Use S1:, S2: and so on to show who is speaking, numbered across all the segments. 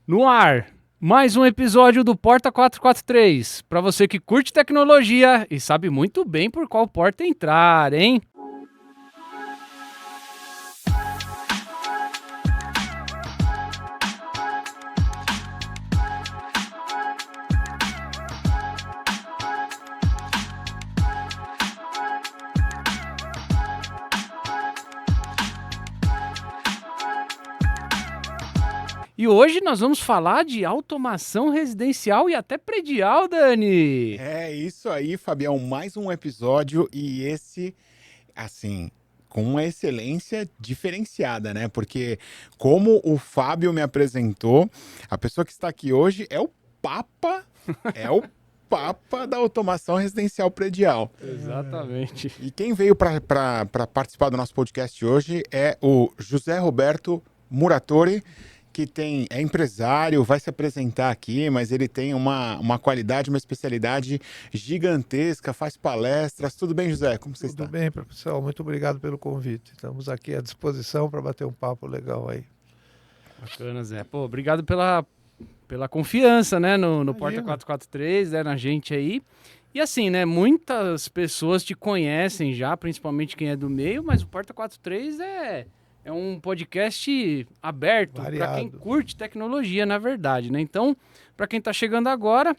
S1: No ar, mais um episódio do Porta 443, para você que curte tecnologia e sabe muito bem por qual porta entrar, hein? E hoje nós vamos falar de automação residencial e até predial, Dani.
S2: É isso aí, Fabião. Mais um episódio e esse, assim, com uma excelência diferenciada, né? Porque, como o Fábio me apresentou, a pessoa que está aqui hoje é o Papa, é o Papa da automação residencial predial.
S1: Exatamente.
S2: E quem veio para participar do nosso podcast hoje é o José Roberto Muratori, que é empresário, vai se apresentar aqui, mas ele tem uma qualidade, uma especialidade gigantesca, faz palestras. Tudo bem, José? Como você está?
S3: Tudo bem, professor. Muito obrigado pelo convite. Estamos aqui à disposição para bater um papo legal aí.
S1: Bacana, Zé. Pô, obrigado pela confiança, né, no Porta 443, né, na gente aí. E assim, né, muitas pessoas te conhecem já, principalmente quem é do meio, mas o Porta 43 é um podcast aberto para quem curte tecnologia, na verdade, né? Então, para quem está chegando agora,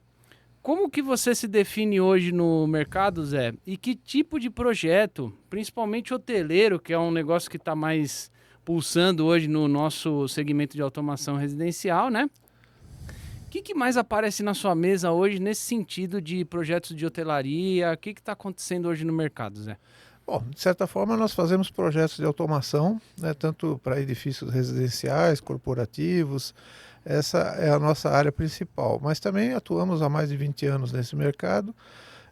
S1: como que você se define hoje no mercado, Zé? E que tipo de projeto, principalmente hoteleiro, que é um negócio que está mais pulsando hoje no nosso segmento de automação residencial, né? O que mais aparece na sua mesa hoje nesse sentido de projetos de hotelaria? O que está acontecendo hoje no mercado, Zé?
S3: Bom, de certa forma nós fazemos projetos de automação, né, tanto para edifícios residenciais, corporativos, essa é a nossa área principal, mas também atuamos há mais de 20 anos nesse mercado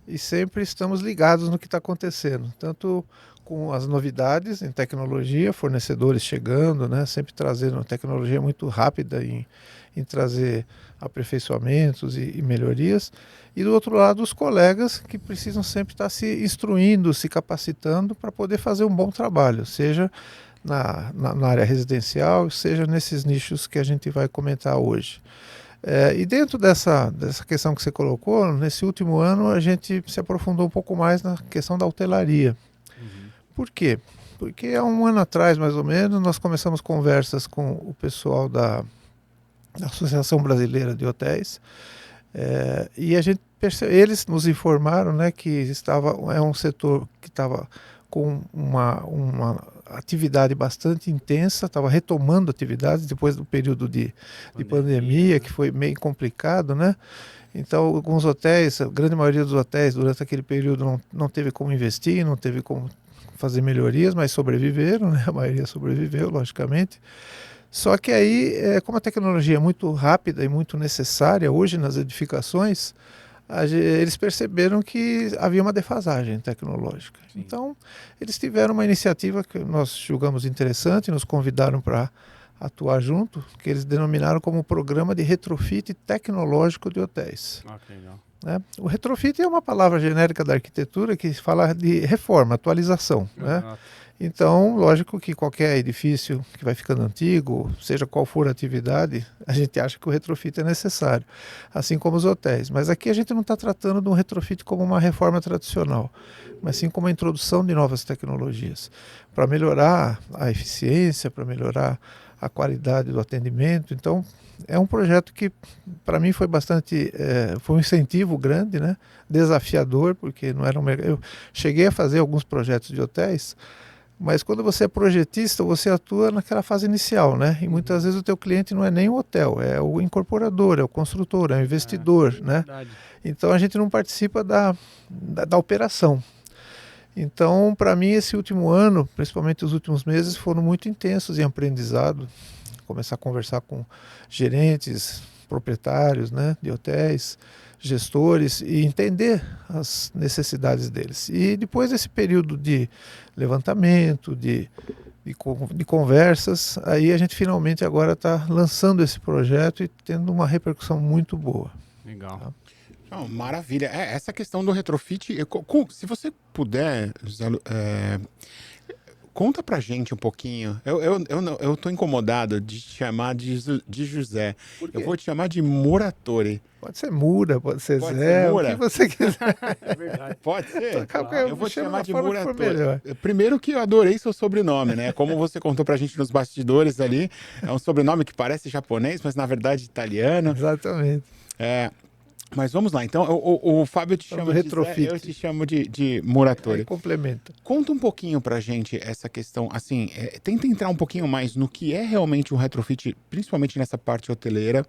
S3: e sempre estamos ligados no que está acontecendo, tanto com as novidades em tecnologia, fornecedores chegando, né, sempre trazendo uma tecnologia muito rápida em trazer aperfeiçoamentos e melhorias, e do outro lado os colegas que precisam sempre estar se instruindo, se capacitando para poder fazer um bom trabalho, seja na área residencial, seja nesses nichos que a gente vai comentar hoje. E dentro dessa questão que você colocou, nesse último ano a gente se aprofundou um pouco mais na questão da hotelaria.
S1: Uhum.
S3: Por quê? Porque há um ano atrás, mais ou menos, nós começamos conversas com o pessoal da Associação Brasileira de Hotéis, e a gente eles nos informaram, né, que é um setor que estava com uma atividade bastante intensa, estava retomando atividades depois do período de pandemia, que foi meio complicado, né? Então, alguns hotéis, a grande maioria dos hotéis, durante aquele período não teve como investir, não teve como fazer melhorias, mas sobreviveram, né? A maioria sobreviveu, logicamente. Só que aí, como a tecnologia é muito rápida e muito necessária hoje nas edificações, eles perceberam que havia uma defasagem tecnológica. Sim. Então, eles tiveram uma iniciativa que nós julgamos interessante, nos convidaram para atuar junto, que eles denominaram como Programa de Retrofit Tecnológico de Hotéis.
S1: Que legal.
S3: O retrofit é uma palavra genérica da arquitetura que fala de reforma, atualização. Né? Então, lógico que qualquer edifício que vai ficando antigo, seja qual for a atividade, a gente acha que o retrofit é necessário, assim como os hotéis. Mas aqui a gente não está tratando de um retrofit como uma reforma tradicional, mas sim como a introdução de novas tecnologias, para melhorar a eficiência, para melhorar a qualidade do atendimento. Então, é um projeto que, para mim, foi bastante, foi um incentivo grande, né? Desafiador, porque não era eu cheguei a fazer alguns projetos de hotéis, mas quando você é projetista, você atua naquela fase inicial, né? E muitas vezes o teu cliente não é nem o hotel, é o incorporador, é o construtor, é o investidor, né?
S1: Verdade.
S3: Então a gente não participa da operação. Então, para mim, esse último ano, principalmente os últimos meses, foram muito intensos em aprendizado. Começar a conversar com gerentes, proprietários, né, de hotéis, gestores e entender as necessidades deles. E depois desse período de levantamento, de conversas, aí a gente finalmente agora está lançando esse projeto e tendo uma repercussão muito boa.
S1: Legal.
S3: Tá?
S2: Oh, maravilha. Essa questão do retrofit, se você puder, conta pra gente um pouquinho. Eu tô incomodado de te chamar de José.
S3: Por quê?
S2: Eu vou te chamar de Muratore.
S3: Pode ser Mura, pode ser
S2: Pode
S3: Zé,
S2: ser
S3: o
S2: Mura?
S3: que você quiser.
S1: É verdade.
S2: Pode ser?
S3: Claro.
S2: Eu vou te
S3: Chama
S2: chamar
S3: da
S2: de
S3: forma que for
S2: Muratore.
S3: melhor.
S2: Primeiro que eu adorei seu sobrenome, né? Como você contou pra gente nos bastidores ali, é um sobrenome que parece japonês, mas na verdade italiano.
S3: Exatamente.
S2: Mas vamos lá, então o Fábio te chama de Zé,
S3: Retrofit.
S2: eu te chamo de
S3: Aí
S2: Muratore.
S3: complementa.
S2: Conta um pouquinho pra gente essa questão, assim, tenta entrar um pouquinho mais no que é realmente um retrofit, principalmente nessa parte hoteleira,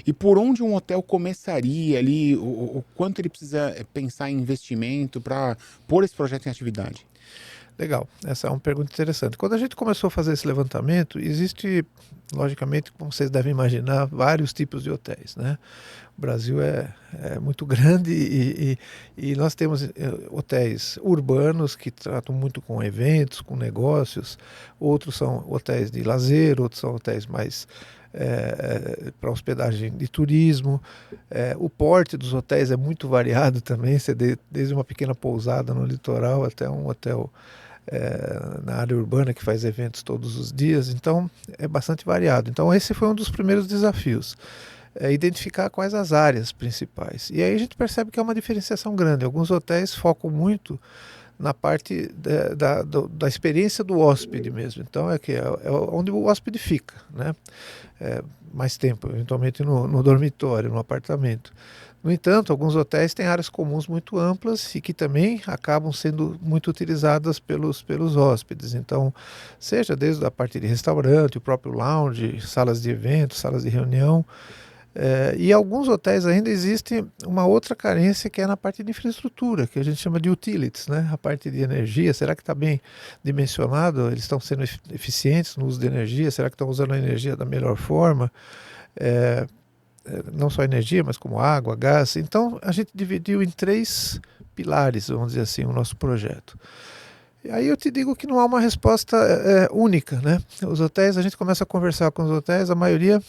S2: e por onde um hotel começaria ali, o quanto ele precisa pensar em investimento para pôr esse projeto em atividade.
S3: Legal, essa é uma pergunta interessante. Quando a gente começou a fazer esse levantamento, existe, logicamente, como vocês devem imaginar, vários tipos de hotéis, né? O Brasil é muito grande e nós temos hotéis urbanos que tratam muito com eventos, com negócios, outros são hotéis de lazer, outros são hotéis mais para hospedagem de turismo. O porte dos hotéis é muito variado também, desde uma pequena pousada no litoral até um hotel na área urbana que faz eventos todos os dias, então é bastante variado. Então esse foi um dos primeiros desafios, identificar quais as áreas principais. E aí a gente percebe que é uma diferenciação grande. Alguns hotéis focam muito na parte da experiência do hóspede mesmo. Então é onde o hóspede fica, né? Mais tempo, eventualmente no dormitório, no apartamento. No entanto, alguns hotéis têm áreas comuns muito amplas e que também acabam sendo muito utilizadas pelos hóspedes. Então, seja desde a parte de restaurante, o próprio lounge, salas de eventos, salas de reunião. E alguns hotéis ainda existe uma outra carência que é na parte de infraestrutura, que a gente chama de utilities, né? A parte de energia, será que está bem dimensionado? Eles estão sendo eficientes no uso de energia? Será que estão usando a energia da melhor forma? Não só energia, mas como água, gás. Então, a gente dividiu em 3 pilares, vamos dizer assim, o nosso projeto. E aí eu te digo que não há uma resposta única, né? Os hotéis, a gente começa a conversar com os hotéis, a maioria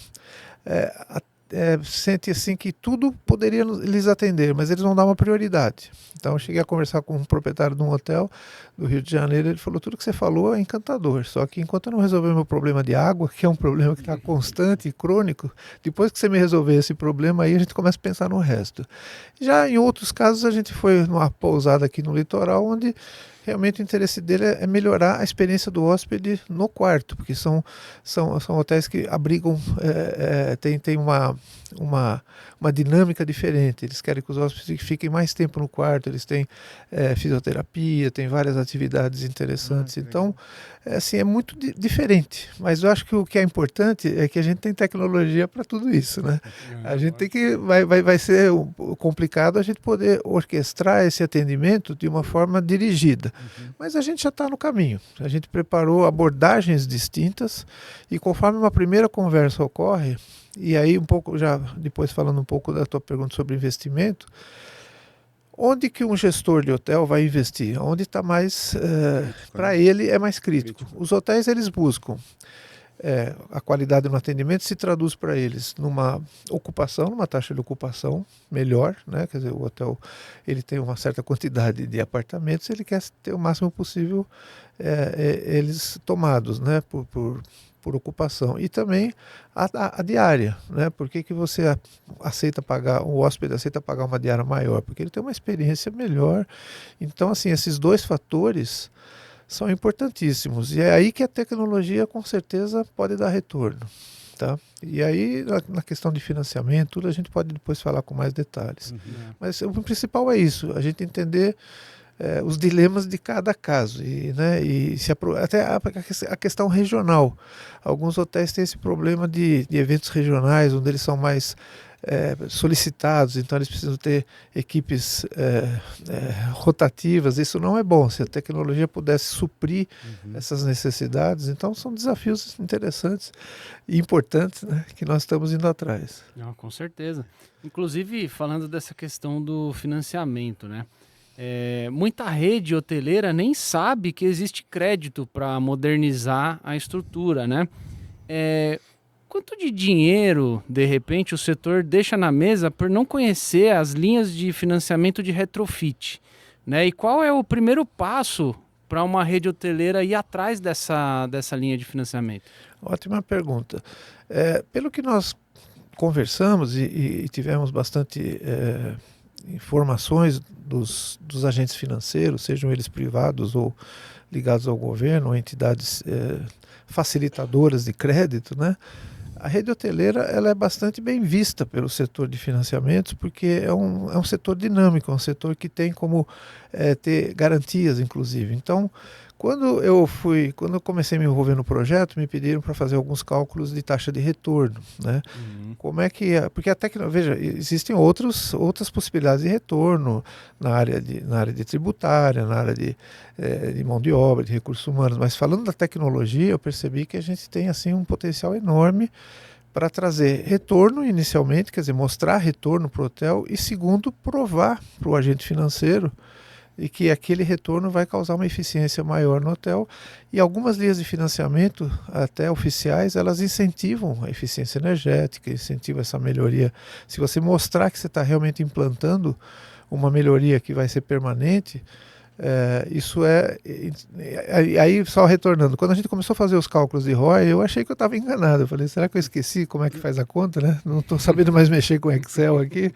S3: sente assim que tudo poderia lhes atender, mas eles não dão uma prioridade. Então eu cheguei a conversar com um proprietário de um hotel do Rio de Janeiro, ele falou, tudo que você falou é encantador, só que enquanto eu não resolver meu problema de água, que é um problema que está constante e crônico, depois que você me resolver esse problema aí, a gente começa a pensar no resto. Já em outros casos, a gente foi numa pousada aqui no litoral, onde realmente o interesse dele é melhorar a experiência do hóspede no quarto, porque são hotéis que abrigam, tem uma dinâmica diferente. Eles querem que os hóspedes fiquem mais tempo no quarto, eles têm fisioterapia, tem várias atividades interessantes. Então, assim, é muito diferente. Mas eu acho que o que é importante é que a gente tem tecnologia para tudo isso, né? A gente tem que... Vai ser complicado a gente poder orquestrar esse atendimento de uma forma dirigida. Mas a gente já está no caminho. A gente preparou abordagens distintas e conforme uma primeira conversa ocorre, e aí um pouco, já depois falando um pouco da tua pergunta sobre investimento, onde que um gestor de hotel vai investir? Onde está mais, para ele é mais crítico. Os hotéis eles buscam a qualidade no atendimento se traduz para eles numa ocupação, numa taxa de ocupação melhor, né? Quer dizer, o hotel ele tem uma certa quantidade de apartamentos, ele quer ter o máximo possível eles tomados, né? Por ocupação. E também a diária, né? Por que você aceita pagar, o hóspede aceita pagar uma diária maior? Porque ele tem uma experiência melhor. Então, assim, esses 2 fatores são importantíssimos. E é aí que a tecnologia, com certeza, pode dar retorno. Tá? E aí, na questão de financiamento, tudo a gente pode depois falar com mais detalhes. Mas o principal é isso, a gente entender os dilemas de cada caso. E até a questão regional. Alguns hotéis têm esse problema de eventos regionais, onde eles são mais solicitados, então eles precisam ter equipes rotativas. Isso não é bom. Se a tecnologia pudesse suprir essas necessidades, então são desafios interessantes e importantes, né, que nós estamos indo atrás.
S1: Não, com certeza. Inclusive, falando dessa questão do financiamento, né? Muita rede hoteleira nem sabe que existe crédito para modernizar a estrutura, né? Quanto de dinheiro, de repente, o setor deixa na mesa por não conhecer as linhas de financiamento de retrofit, né? E qual é o primeiro passo para uma rede hoteleira ir atrás dessa linha de financiamento?
S3: Ótima pergunta. Pelo que nós conversamos e tivemos bastante informações dos agentes financeiros, sejam eles privados ou ligados ao governo, ou entidades facilitadoras de crédito, né? A rede hoteleira ela é bastante bem vista pelo setor de financiamentos, porque é um setor dinâmico, é um setor que tem como ter garantias, inclusive. Então, quando eu comecei a me envolver no projeto, me pediram para fazer alguns cálculos de taxa de retorno, né? Como é que porque até que veja, existem outras possibilidades de retorno na área de tributária, na área de mão de obra, de recursos humanos, mas falando da tecnologia, eu percebi que a gente tem assim um potencial enorme para trazer retorno inicialmente, quer dizer, mostrar retorno para o hotel e segundo, provar para o agente financeiro e que aquele retorno vai causar uma eficiência maior no hotel. E algumas linhas de financiamento, até oficiais, elas incentivam a eficiência energética, incentivam essa melhoria. Se você mostrar que você está realmente implantando uma melhoria que vai ser permanente, isso aí só retornando, quando a gente começou a fazer os cálculos de ROI, eu achei que eu estava enganado, eu falei, será que eu esqueci como é que faz a conta, né? Não estou sabendo mais mexer com Excel aqui,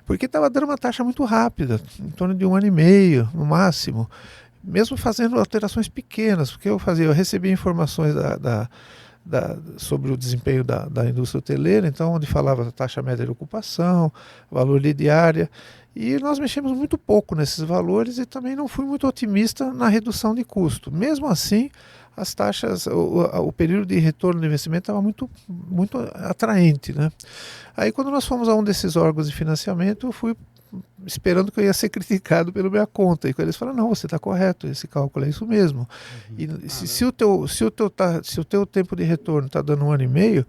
S3: porque estava dando uma taxa muito rápida, em torno de 1 ano e meio, no máximo, mesmo fazendo alterações pequenas, porque eu recebia informações sobre o desempenho da indústria hoteleira, então onde falava da taxa média de ocupação, valor de diária, e nós mexemos muito pouco nesses valores e também não fui muito otimista na redução de custo. Mesmo assim, as taxas, o período de retorno do investimento estava muito, muito atraente, né? Aí quando nós fomos a um desses órgãos de financiamento, eu fui esperando que eu ia ser criticado pela minha conta. E eles falaram, não, você está correto, esse cálculo é isso mesmo. E se o teu tempo de retorno está dando 1 ano e meio,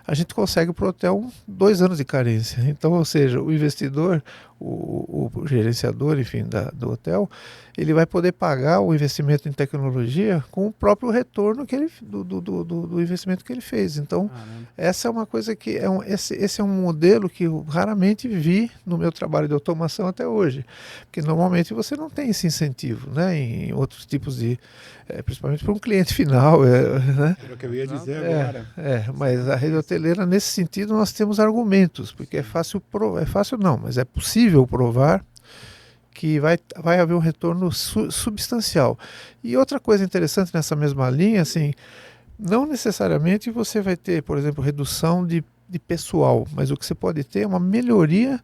S3: a gente consegue para o hotel 2 anos de carência. Então, ou seja, o investidor, o gerenciador, enfim, do hotel, ele vai poder pagar o investimento em tecnologia com o próprio retorno do investimento que ele fez. Então, essa é uma coisa que esse é um modelo que eu raramente vi no meu trabalho de automação até hoje, porque normalmente você não tem esse incentivo, né, em outros tipos de, principalmente para um cliente final, né?
S2: Era o que eu ia dizer agora.
S3: Mas a rede hoteleira, nesse sentido, nós temos argumentos, porque é fácil não, mas é possível provar que vai haver um retorno substancial. E outra coisa interessante nessa mesma linha, assim, não necessariamente você vai ter, por exemplo, redução de pessoal, mas o que você pode ter é uma melhoria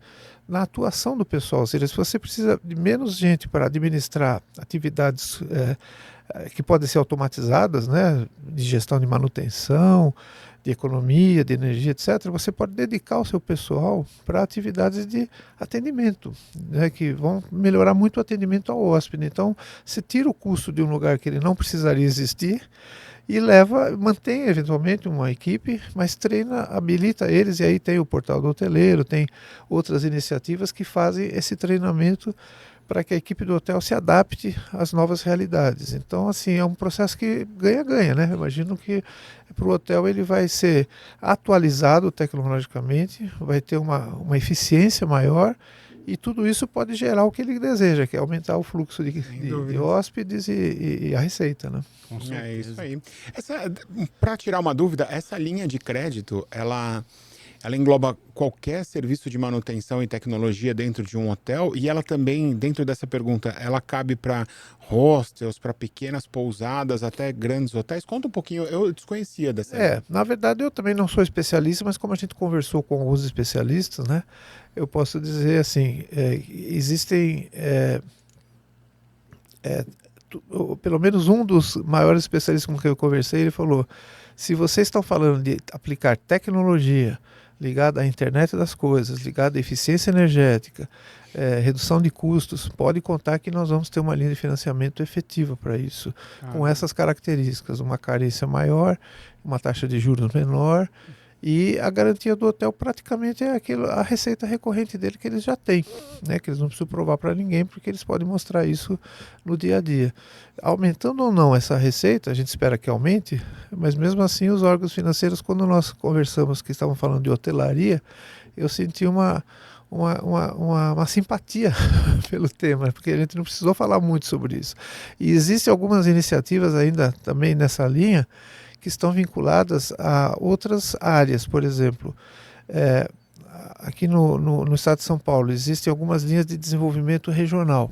S3: na atuação do pessoal. Ou seja, se você precisa de menos gente para administrar atividades que podem ser automatizadas, né, de gestão de manutenção, de economia, de energia, etc., você pode dedicar o seu pessoal para atividades de atendimento, né, que vão melhorar muito o atendimento ao hóspede. Então, você tira o custo de um lugar que ele não precisaria existir e mantém eventualmente uma equipe, mas treina, habilita eles, e aí tem o portal do hoteleiro, tem outras iniciativas que fazem esse treinamento para que a equipe do hotel se adapte às novas realidades. Então, assim, é um processo que ganha-ganha, né? Eu imagino que para o hotel ele vai ser atualizado tecnologicamente, vai ter uma eficiência maior, e tudo isso pode gerar o que ele deseja, que é aumentar o fluxo de hóspedes e a receita, né?
S2: É isso aí. Para tirar uma dúvida, essa linha de crédito, ela engloba qualquer serviço de manutenção e tecnologia dentro de um hotel, e ela também, dentro dessa pergunta, ela cabe para hostels, para pequenas pousadas, até grandes hotéis? Conta um pouquinho, eu desconhecia dessa.
S3: Na verdade eu também não sou especialista, mas como a gente conversou com alguns especialistas, né, eu posso dizer assim, existem pelo menos um dos maiores especialistas com quem eu conversei, ele falou, se vocês estão falando de aplicar tecnologia ligada à internet das coisas, ligada à eficiência energética, redução de custos, pode contar que nós vamos ter uma linha de financiamento efetiva para isso, com essas características, uma carência maior, uma taxa de juros menor, e a garantia do hotel praticamente é a receita recorrente dele que eles já têm, né? Que eles não precisam provar para ninguém, porque eles podem mostrar isso no dia a dia. Aumentando ou não essa receita, a gente espera que aumente, mas mesmo assim os órgãos financeiros, quando nós conversamos que estavam falando de hotelaria, eu senti uma uma simpatia pelo tema, porque a gente não precisou falar muito sobre isso. E existem algumas iniciativas ainda também nessa linha que estão vinculadas a outras áreas. Por exemplo, aqui no estado de São Paulo existem algumas linhas de desenvolvimento regional.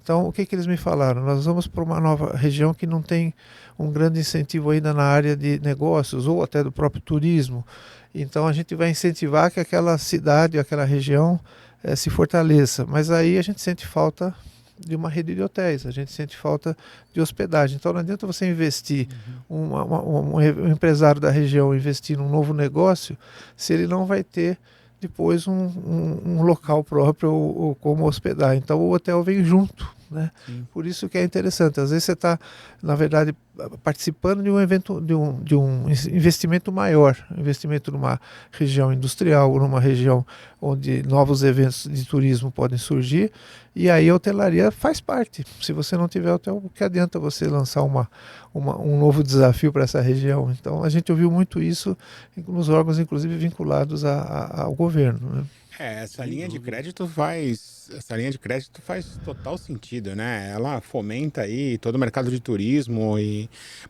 S3: Então, o que eles me falaram? Nós vamos para uma nova região que não tem um grande incentivo ainda na área de negócios ou até do próprio turismo. Então, a gente vai incentivar que aquela cidade, aquela região se fortaleça. Mas aí a gente sente falta de uma rede de hotéis, a gente sente falta de hospedagem. Então, não adianta você investir, um empresário da região investir num novo negócio, se ele não vai ter depois um local próprio ou como hospedar. Então o hotel vem junto, né? Por isso que é interessante. Às vezes você está, na verdade, participando de um evento, de um investimento maior, investimento numa região industrial, numa região onde novos eventos de turismo podem surgir, e aí a hotelaria faz parte. Se você não tiver hotel, o que adianta você lançar um novo desafio para essa região? Então a gente ouviu muito isso nos órgãos, inclusive vinculados ao governo, né?
S2: Essa linha de crédito faz total sentido, né? Ela fomenta aí todo o mercado de turismo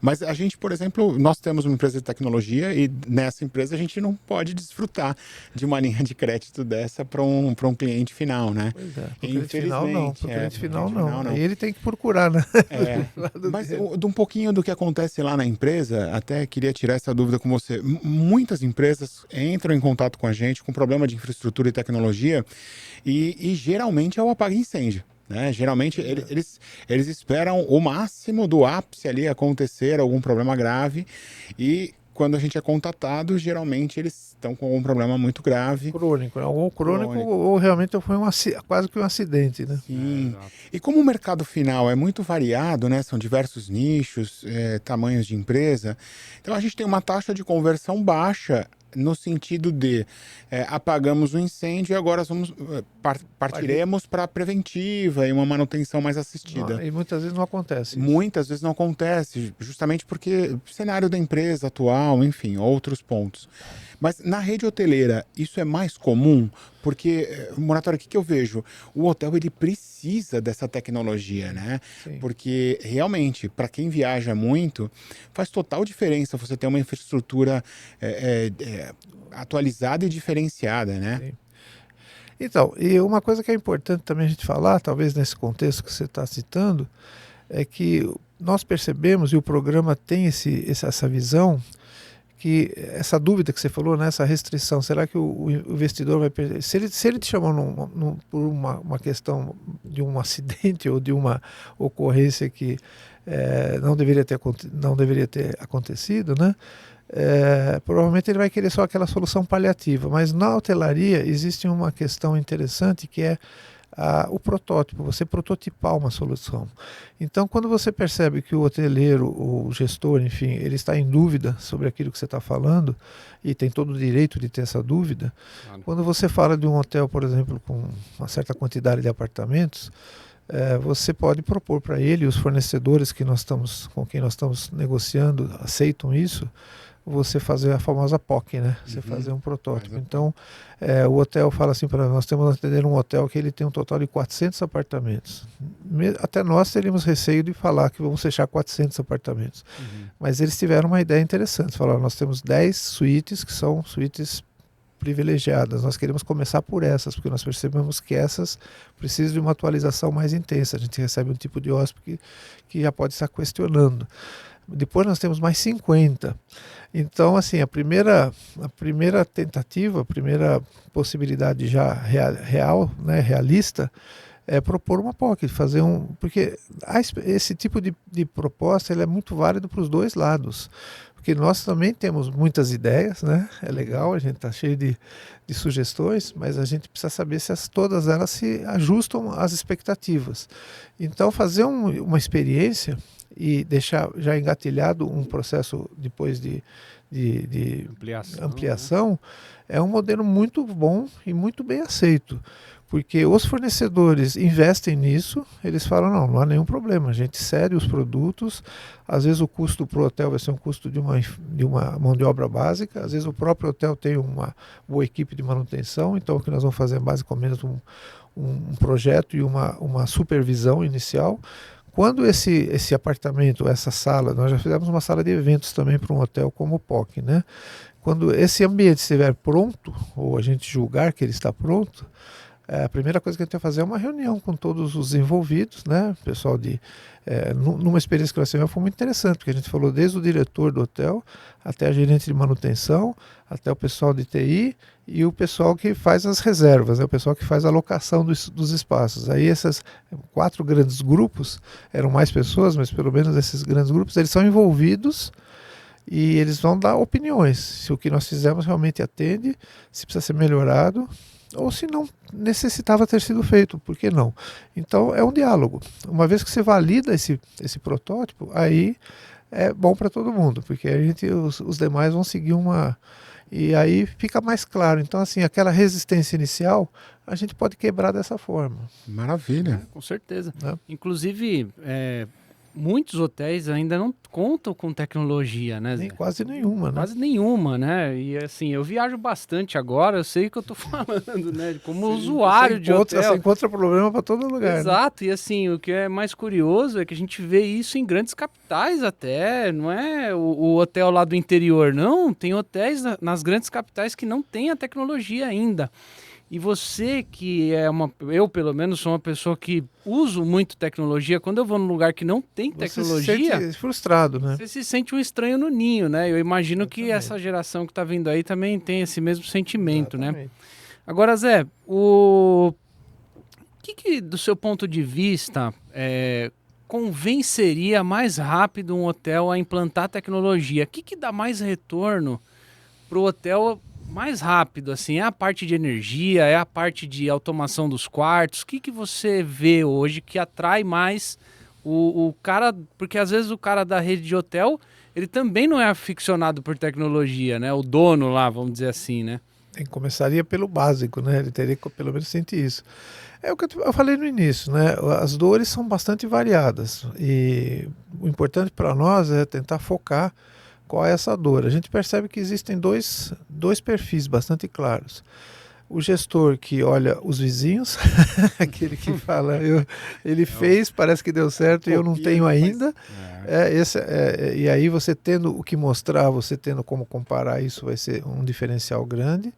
S2: mas a gente, por exemplo, nós temos uma empresa de tecnologia e nessa empresa a gente não pode desfrutar de uma linha de crédito dessa para um cliente final, né?
S3: Pois é, pro cliente final não, pro cliente final não.
S2: não.
S3: Aí ele tem que procurar, né?
S2: Mas de um pouquinho do que acontece lá na empresa, até queria tirar essa dúvida com você. Muitas empresas entram em contato com a gente com problema de infraestrutura e tecnologia e geralmente é o apaga-incêndio, né? Geralmente eles esperam o máximo do ápice ali acontecer, algum problema grave, e quando a gente é contatado, geralmente eles estão com algum problema muito grave.
S3: Crônico, ou crônico. Ou realmente foi quase que um acidente, né?
S2: Sim. E como o mercado final é muito variado, né? São diversos nichos, tamanhos de empresa, então a gente tem uma taxa de conversão baixa no sentido de apagamos o incêndio e agora partiremos para a preventiva e uma manutenção mais assistida.
S3: E muitas vezes não acontece isso.
S2: Muitas vezes não acontece, justamente porque cenário da empresa atual, enfim, outros pontos. Mas na rede hoteleira, isso é mais comum? Porque, Moratório, o que eu vejo? O hotel, ele precisa dessa tecnologia, né?
S3: Sim.
S2: Porque, realmente, para quem viaja muito, faz total diferença você ter uma infraestrutura atualizada e diferenciada, né?
S3: Sim. Então, e uma coisa que é importante também a gente falar, talvez nesse contexto que você está citando, é que nós percebemos, e o programa tem essa visão, que essa dúvida que você falou, né, essa restrição, será que o investidor vai perder? Se ele te chamou por uma questão de um acidente ou de uma ocorrência que não deveria ter acontecido, né? Provavelmente ele vai querer só aquela solução paliativa, mas na hotelaria existe uma questão interessante que é o protótipo, você prototipar uma solução. Então, quando você percebe que o hoteleiro, o gestor, enfim, ele está em dúvida sobre aquilo que você está falando, e tem todo o direito de ter essa dúvida, quando você fala de um hotel, por exemplo, com uma certa quantidade de apartamentos, você pode propor para ele, os fornecedores com quem nós estamos negociando aceitam isso, você fazer a famosa POC, né? Você fazer um protótipo. Então, o hotel fala assim para nós temos atender um hotel que ele tem um total de 400 apartamentos. Até nós teríamos receio de falar que vamos fechar 400 apartamentos. Mas eles tiveram uma ideia interessante. Falaram, nós temos 10 suítes que são suítes privilegiadas. Nós queremos começar por essas, porque nós percebemos que essas precisam de uma atualização mais intensa. A gente recebe um tipo de hóspede que já pode estar questionando. Depois nós temos mais 50. Então, assim, a primeira tentativa, a primeira possibilidade já real, né, realista, é propor uma POC, fazer porque esse tipo de proposta ele é muito válido para os dois lados. Porque nós também temos muitas ideias, né? É legal, a gente está cheio de sugestões, mas a gente precisa saber se todas elas se ajustam às expectativas. Então, fazer uma experiência e deixar já engatilhado um processo depois de de
S1: ampliação,
S3: né? É um modelo muito bom e muito bem aceito, porque os fornecedores investem nisso, eles falam, não há nenhum problema, a gente cede os produtos, às vezes o custo para o hotel vai ser um custo de uma mão de obra básica, às vezes o próprio hotel tem uma boa equipe de manutenção, então o que nós vamos fazer é basicamente um projeto e uma supervisão inicial. Quando esse apartamento, essa sala, nós já fizemos uma sala de eventos também para um hotel como o POC, né? Quando esse ambiente estiver pronto, ou a gente julgar que ele está pronto, a primeira coisa que a gente vai fazer é uma reunião com todos os envolvidos, né? O pessoal numa experiência que nós tivemos foi muito interessante, porque a gente falou desde o diretor do hotel, até a gerente de manutenção, até o pessoal de TI e o pessoal que faz as reservas, né? O pessoal que faz a alocação dos espaços. Aí esses 4 grandes grupos, eram mais pessoas, mas pelo menos esses grandes grupos, eles são envolvidos e eles vão dar opiniões, se o que nós fizemos realmente atende, se precisa ser melhorado, ou se não necessitava ter sido feito, por que não? Então é um diálogo. Uma vez que você valida esse protótipo, aí é bom para todo mundo, porque os demais vão seguir e aí fica mais claro. Então assim, aquela resistência inicial, a gente pode quebrar dessa forma.
S2: Maravilha.
S1: Com certeza.
S3: É.
S1: Inclusive, muitos hotéis ainda não contam com tecnologia, né, Zé?
S3: Quase nenhuma, né?
S1: Quase nenhuma, né? E assim, eu viajo bastante agora, eu sei o que eu tô falando, né? Como usuário de hotel.
S3: Você encontra problema para todo lugar.
S1: Exato,
S3: né?
S1: E assim, o que é mais curioso é que a gente vê isso em grandes capitais até, não é o hotel lá do interior, não. Tem hotéis nas grandes capitais que não tem a tecnologia ainda. E você que eu pelo menos sou uma pessoa que uso muito tecnologia, quando eu vou num lugar que não tem tecnologia...
S3: Você se sente frustrado, né?
S1: Você se sente um estranho no ninho, né? Eu imagino que essa geração que tá vindo aí também tem esse mesmo sentimento,
S3: Exatamente.
S1: né? Agora, Zé, o que do seu ponto de vista convenceria mais rápido um hotel a implantar tecnologia? O que dá mais retorno pro hotel mais rápido, assim? É a parte de energia, é a parte de automação dos quartos? O que você vê hoje que atrai mais o cara? Porque às vezes o cara da rede de hotel, ele também não é aficionado por tecnologia, né? O dono lá, vamos dizer assim, né?
S3: Começaria pelo básico, né? Ele teria que pelo menos sentir isso. É o que eu falei no início, né? As dores são bastante variadas e o importante para nós é tentar focar qual é essa dor. A gente percebe que existem dois perfis bastante claros. O gestor que olha os vizinhos, aquele que fala, ele fez, parece que deu certo e eu não tenho ainda. E aí você tendo o que mostrar, você tendo como comparar, isso vai ser um diferencial grande.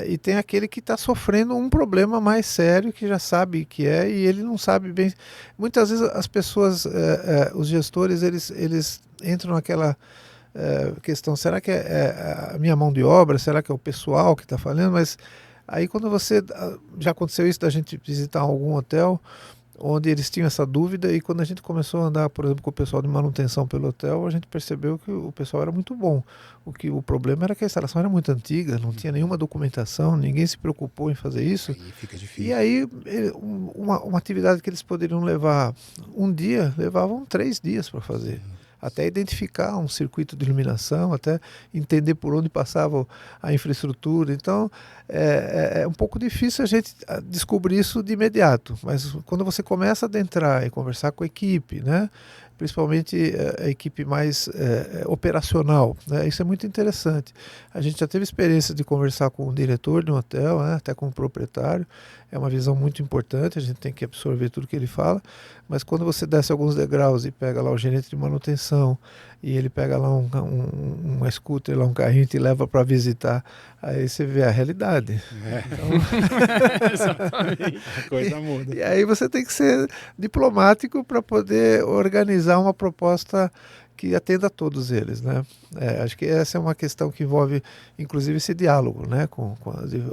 S3: E tem aquele que está sofrendo um problema mais sério, que já sabe que e ele não sabe bem. Muitas vezes as pessoas, os gestores, eles entram naquela questão, será que é a minha mão de obra, será que é o pessoal que está falando? Mas aí quando já aconteceu isso da gente visitar algum hotel, onde eles tinham essa dúvida, e quando a gente começou a andar, por exemplo, com o pessoal de manutenção pelo hotel, a gente percebeu que o pessoal era muito bom. O problema era que a instalação era muito antiga, não tinha nenhuma documentação, ninguém se preocupou em fazer isso.
S2: Aí fica difícil.
S3: E aí, uma atividade que eles poderiam levar um dia, levavam 3 dias para fazer. Até identificar um circuito de iluminação, até entender por onde passava a infraestrutura. Então, é um pouco difícil a gente descobrir isso de imediato, mas quando você começa a adentrar e conversar com a equipe, né, principalmente a equipe mais operacional, né, isso é muito interessante. A gente já teve experiência de conversar com o diretor de um hotel, né, até com o proprietário. É uma visão muito importante, a gente tem que absorver tudo que ele fala, mas quando você desce alguns degraus e pega lá o gerente de manutenção, e ele pega lá uma scooter, lá um carrinho e te leva para visitar, aí você vê a realidade.
S2: Então... Exatamente. A coisa muda.
S3: E aí você tem que ser diplomático para poder organizar uma proposta que atenda a todos eles, né? Acho que essa é uma questão que envolve, inclusive, esse diálogo, né?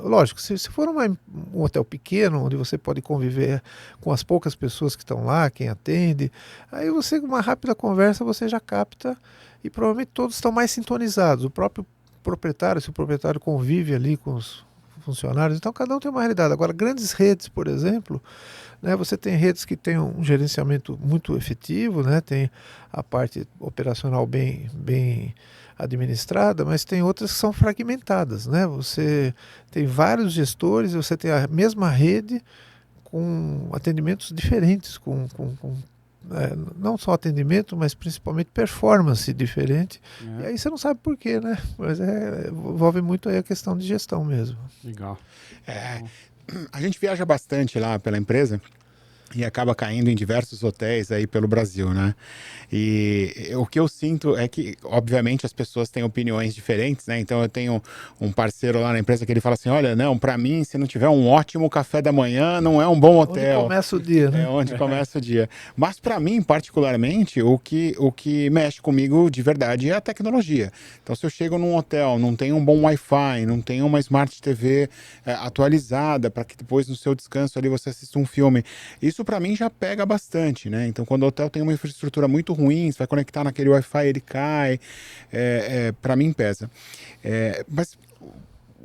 S3: Lógico, se for um hotel pequeno, onde você pode conviver com as poucas pessoas que estão lá, quem atende, aí com uma rápida conversa, você já capta e provavelmente todos estão mais sintonizados. O próprio proprietário, se o proprietário convive ali com os funcionários, então cada um tem uma realidade. Agora, grandes redes, por exemplo, né, você tem redes que têm um gerenciamento muito efetivo, né, tem a parte operacional bem administrada, mas tem outras que são fragmentadas, né? Você tem vários gestores, você tem a mesma rede com atendimentos diferentes, não só atendimento, mas principalmente performance diferente. E aí você não sabe por quê, né? Mas envolve muito aí a questão de gestão mesmo.
S1: Legal.
S2: A gente viaja bastante lá pela empresa e acaba caindo em diversos hotéis aí pelo Brasil, né? E o que eu sinto é que, obviamente, as pessoas têm opiniões diferentes, né? Então, eu tenho um parceiro lá na empresa que ele fala assim, olha, não, para mim, se não tiver um ótimo café da manhã, não é um bom hotel.
S3: Onde começa o dia, né?
S2: É onde começa o dia. Mas, para mim, particularmente, o que mexe comigo de verdade é a tecnologia. Então, se eu chego num hotel, não tem um bom Wi-Fi, não tem uma Smart TV atualizada, para que depois, no seu descanso ali, você assista um filme. Isso para mim já pega bastante, né? Então, quando o hotel tem uma infraestrutura muito ruim, você vai conectar naquele Wi-Fi, ele cai, para mim pesa. Mas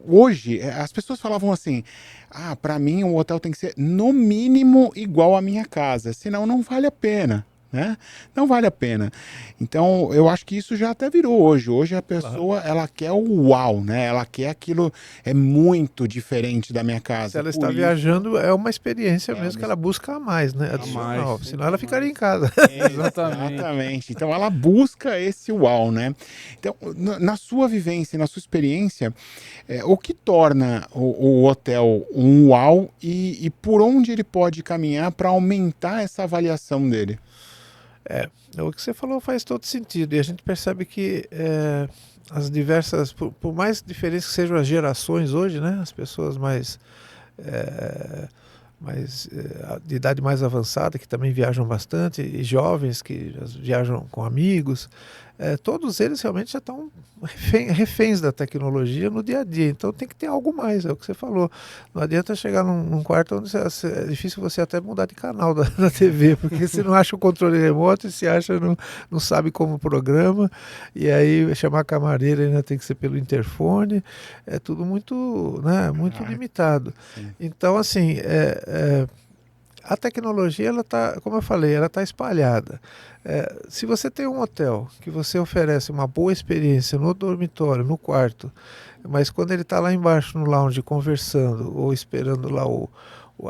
S2: hoje, as pessoas falavam assim, para mim o hotel tem que ser no mínimo igual à minha casa, senão não vale a pena. Né? Não vale a pena. Então, eu acho que isso já até virou hoje. Hoje a pessoa, ela quer o uau, né? Ela quer aquilo, é muito diferente da minha casa.
S3: Se ela está viajando, é uma experiência mesmo que ela busca a mais, né?
S1: Adicional,
S3: senão ela ficaria em casa.
S2: Exatamente. Então, ela busca esse uau, né? Então, na sua vivência, na sua experiência, o que torna o hotel um uau e por onde ele pode caminhar para aumentar essa avaliação dele?
S3: O que você falou faz todo sentido. E a gente percebe que as diversas, por mais diferentes que sejam as gerações hoje, né? As pessoas de idade mais avançada, que também viajam bastante, e jovens que viajam com amigos, todos eles realmente já estão reféns da tecnologia no dia a dia. Então tem que ter algo mais, é o que você falou. Não adianta chegar num quarto onde é difícil você até mudar de canal da TV, porque você não acha o controle remoto e se acha, não sabe como programa, e aí chamar a camareira ainda tem que ser pelo interfone, é tudo muito, né, muito limitado. Sim. Então, assim, a tecnologia, ela tá, como eu falei, ela está espalhada. Se você tem um hotel que você oferece uma boa experiência no dormitório, no quarto, mas quando ele está lá embaixo no lounge conversando ou esperando lá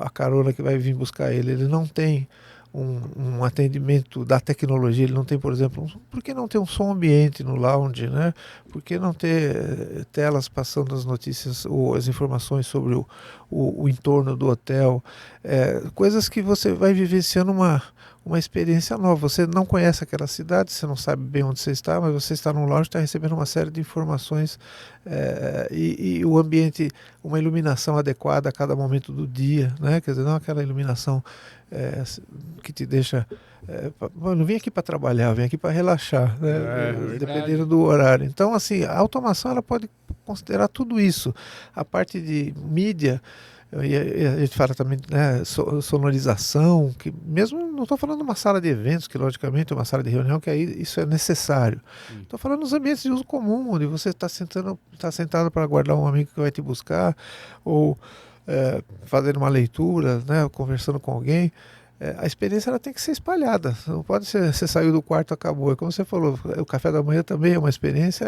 S3: a carona que vai vir buscar ele não tem um atendimento da tecnologia, ele não tem, por exemplo, por que não ter um som ambiente no lounge, né? Por que não ter telas passando as notícias ou as informações sobre o entorno do hotel? Coisas que você vai vivenciando uma experiência nova. Você não conhece aquela cidade, você não sabe bem onde você está, mas você está num lounge, está recebendo uma série de informações e o ambiente, uma iluminação adequada a cada momento do dia, né? Quer dizer, não aquela iluminação que te deixa... não vim aqui para trabalhar, vim aqui para relaxar, né? Dependendo do horário. Então, assim, a automação ela pode considerar tudo isso. A parte de mídia, e a gente fala também, né, sonorização, que mesmo não estou falando de uma sala de eventos, que logicamente é uma sala de reunião, que aí isso é necessário. Estou falando dos ambientes de uso comum, onde você está sentado para aguardar um amigo que vai te buscar, ou fazendo uma leitura, né, conversando com alguém. A experiência ela tem que ser espalhada, não pode ser você saiu do quarto e acabou. É como você falou, o café da manhã também é uma experiência,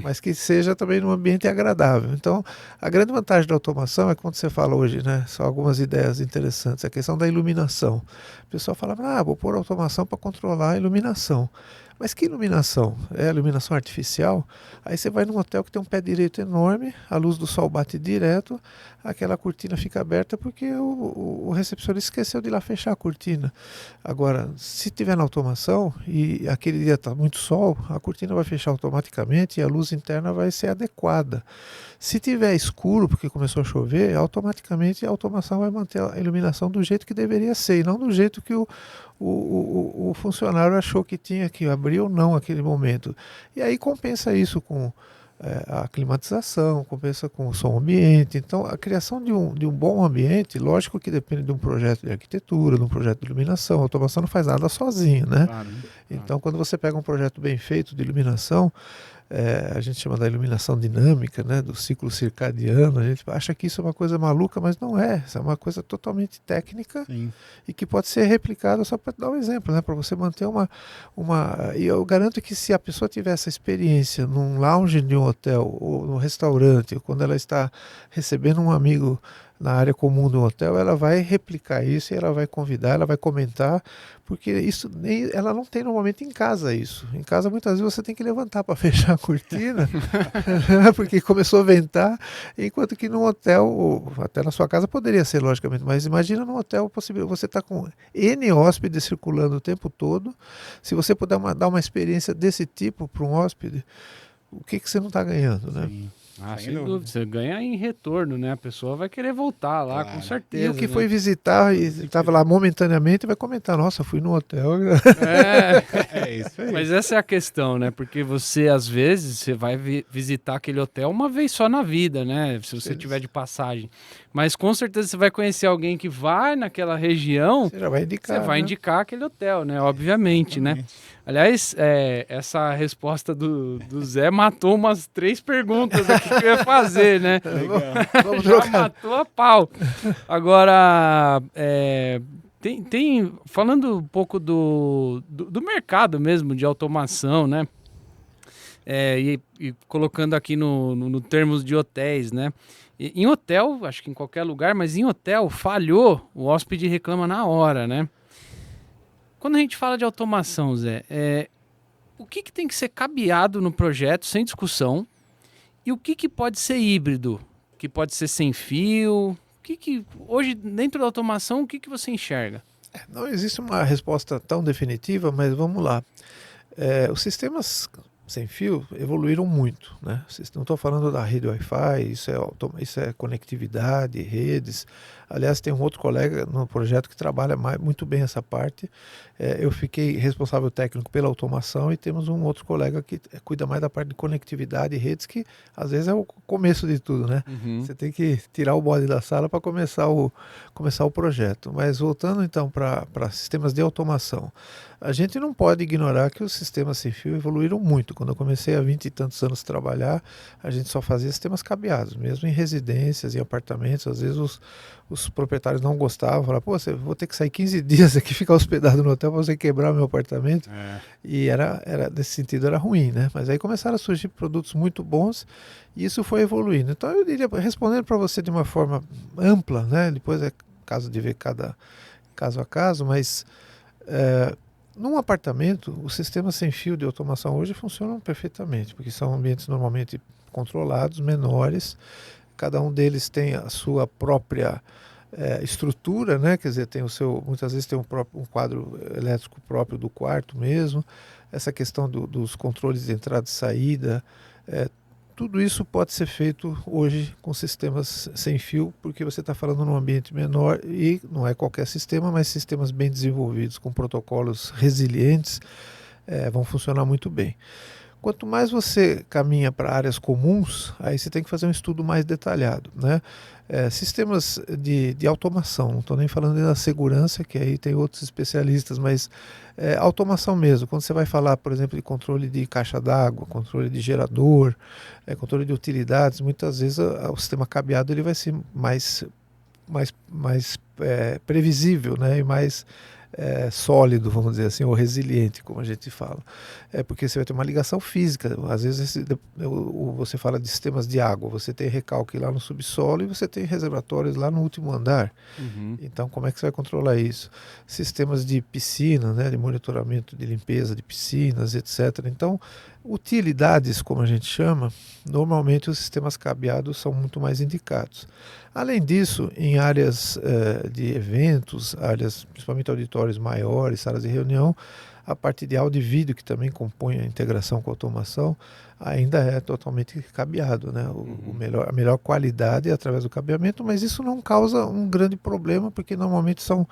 S3: mas que seja também num ambiente agradável. Então, a grande vantagem da automação é quando você fala hoje, né, são algumas ideias interessantes, a questão da iluminação. O pessoal fala, vou pôr automação para controlar a iluminação. Mas que iluminação? É a iluminação artificial? Aí você vai num hotel que tem um pé direito enorme, a luz do sol bate direto, aquela cortina fica aberta porque o recepcionista esqueceu de ir lá fechar a cortina. Agora, se tiver na automação e aquele dia está muito sol, a cortina vai fechar automaticamente e a luz interna vai ser adequada. Se tiver escuro, porque começou a chover, automaticamente a automação vai manter a iluminação do jeito que deveria ser, e não do jeito que o funcionário achou que tinha que abrir ou não naquele momento. E aí compensa isso com a climatização, compensa com o som ambiente. Então, a criação de um bom ambiente, lógico que depende de um projeto de arquitetura, de um projeto de iluminação. A automação não faz nada sozinha, né? Claro. Então, quando você pega um projeto bem feito de iluminação, a gente chama da iluminação dinâmica, né, do ciclo circadiano. A gente acha que isso é uma coisa maluca, mas não é. Isso é uma coisa totalmente técnica.
S2: Sim.
S3: E que pode ser replicada, só para dar um exemplo, né, para você manter uma... E eu garanto que se a pessoa tiver essa experiência num lounge de um hotel ou no restaurante, ou quando ela está recebendo um amigo na área comum do hotel, ela vai replicar isso e ela vai convidar, ela vai comentar, porque isso ela não tem normalmente em casa isso. Em casa muitas vezes você tem que levantar para fechar a cortina, porque começou a ventar, enquanto que no hotel, ou até na sua casa poderia ser logicamente, mas imagina no hotel você está com N hóspedes circulando o tempo todo. Se você puder dar uma experiência desse tipo para um hóspede, o que você não está ganhando, né?
S2: Sim.
S1: Sem dúvida. Você ganha em retorno, né? A pessoa vai querer voltar lá, com certeza.
S3: E o que
S1: né?
S3: foi visitar e estava lá momentaneamente vai comentar, nossa, fui no hotel.
S2: É isso aí.
S1: Mas essa é a questão, né? Porque você, às vezes, você vai visitar aquele hotel uma vez só na vida, né? Se você tiver de passagem. Mas com certeza você vai conhecer alguém que vai naquela região,
S3: Você já vai indicar.
S1: você vai indicar aquele hotel, né? Obviamente, né? Aliás, essa resposta do Zé matou umas 3 perguntas aqui que eu ia fazer, né?
S3: Vamos
S1: Já
S3: trocar.
S1: matou a pau. Agora, falando um pouco do mercado mesmo de automação, né? E colocando aqui no termos de hotéis, né? Em hotel, acho que em qualquer lugar, mas em hotel, falhou, o hóspede reclama na hora, né? Quando a gente fala de automação, Zé, o que tem que ser cabeado no projeto sem discussão e o que pode ser híbrido, que pode ser sem fio? Hoje, dentro da automação, o que você enxerga?
S3: Não existe uma resposta tão definitiva, mas vamos lá. Os sistemas sem fio evoluíram muito, né? Não estou falando da rede Wi-Fi, isso é conectividade, redes. Aliás, tem um outro colega no projeto que trabalha muito bem essa parte. Eu fiquei responsável técnico pela automação e temos um outro colega que cuida mais da parte de conectividade e redes, que às vezes é o começo de tudo, né?
S1: Uhum.
S3: Você tem que tirar o bode da sala para começar o projeto. Mas voltando então para sistemas de automação, a gente não pode ignorar que os sistemas sem fio evoluíram muito. Quando eu comecei há 20 e tantos anos a trabalhar, a gente só fazia sistemas cabeados, mesmo em residências, em apartamentos. Às vezes os proprietários não gostavam, falavam, pô, vou ter que sair 15 dias aqui, ficar hospedado no hotel para você quebrar o meu apartamento. E nesse sentido era ruim, né? Mas aí começaram a surgir produtos muito bons e isso foi evoluindo. Então eu diria, respondendo para você de uma forma ampla, né? Depois é caso de ver cada caso a caso, mas num apartamento, os sistemas sem fio de automação hoje funcionam perfeitamente, porque são ambientes normalmente controlados, menores, cada um deles tem a sua própria estrutura, né? Quer dizer, muitas vezes tem um quadro elétrico próprio do quarto mesmo, essa questão dos controles de entrada e saída, tudo isso pode ser feito hoje com sistemas sem fio, porque você está falando num ambiente menor e não é qualquer sistema, mas sistemas bem desenvolvidos, com protocolos resilientes, vão funcionar muito bem. Quanto mais você caminha para áreas comuns, aí você tem que fazer um estudo mais detalhado, né? Sistemas de automação, não estou nem falando da segurança, que aí tem outros especialistas, mas automação mesmo. Quando você vai falar, por exemplo, de controle de caixa d'água, controle de gerador, controle de utilidades, muitas vezes o sistema cabeado ele vai ser mais previsível, né? E mais sólido, vamos dizer assim, ou resiliente, como a gente fala. Porque você vai ter uma ligação física. Às vezes você fala de sistemas de água, você tem recalque lá no subsolo e você tem reservatórios lá no último andar.
S1: Uhum.
S3: Então, como é que você vai controlar isso? Sistemas de piscina, né, de monitoramento de limpeza de piscinas, etc. Então, utilidades, como a gente chama, normalmente os sistemas cabeados são muito mais indicados. Além disso, em áreas de eventos, áreas, principalmente auditórios maiores, salas de reunião, a parte de áudio e vídeo, que também compõe a integração com a automação, ainda é totalmente cabeado, né? A melhor qualidade é através do cabeamento, mas isso não causa um grande problema, porque normalmente são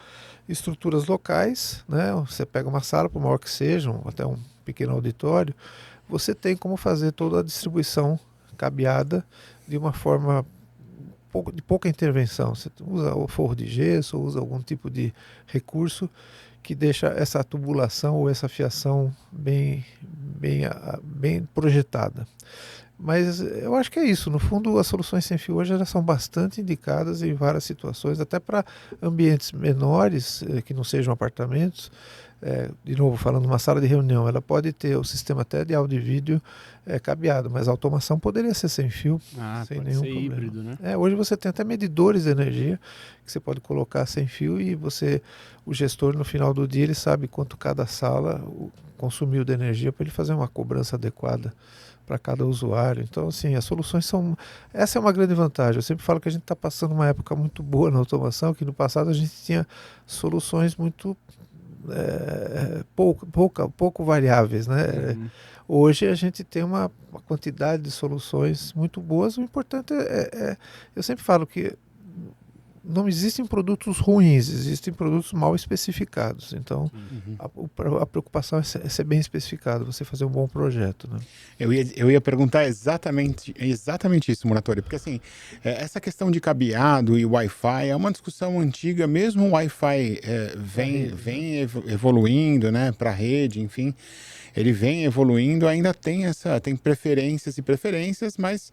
S3: estruturas locais, né? Você pega uma sala, por maior que seja, até um pequeno auditório, você tem como fazer toda a distribuição cabeada de uma forma de pouca intervenção. Você usa o forro de gesso, ou usa algum tipo de recurso que deixa essa tubulação ou essa fiação bem projetada. Mas eu acho que é isso. No fundo, as soluções sem fio hoje já são bastante indicadas em várias situações, até para ambientes menores, que não sejam apartamentos. De novo, falando uma sala de reunião, ela pode ter o sistema até de áudio e vídeo cabeado, mas a automação poderia ser sem fio, sem
S1: pode
S3: nenhum
S1: ser
S3: problema.
S1: híbrido, né?
S3: Hoje você tem até medidores de energia que você pode colocar sem fio e o gestor no final do dia ele sabe quanto cada sala consumiu de energia para ele fazer uma cobrança adequada para cada usuário. Então, assim, as soluções são... Essa é uma grande vantagem. Eu sempre falo que a gente está passando uma época muito boa na automação, que no passado a gente tinha soluções muito pouco variáveis, né? Hoje a gente tem uma quantidade de soluções muito boas. O importante eu sempre falo que não existem produtos ruins, existem produtos mal especificados. Então, a preocupação é ser bem especificado, você fazer um bom projeto, né?
S2: Eu ia perguntar exatamente isso, Muratori, porque assim, essa questão de cabeado e Wi-Fi é uma discussão antiga, mesmo o Wi-Fi vem evoluindo, né, para a rede, enfim. Ele vem evoluindo, ainda tem preferências, mas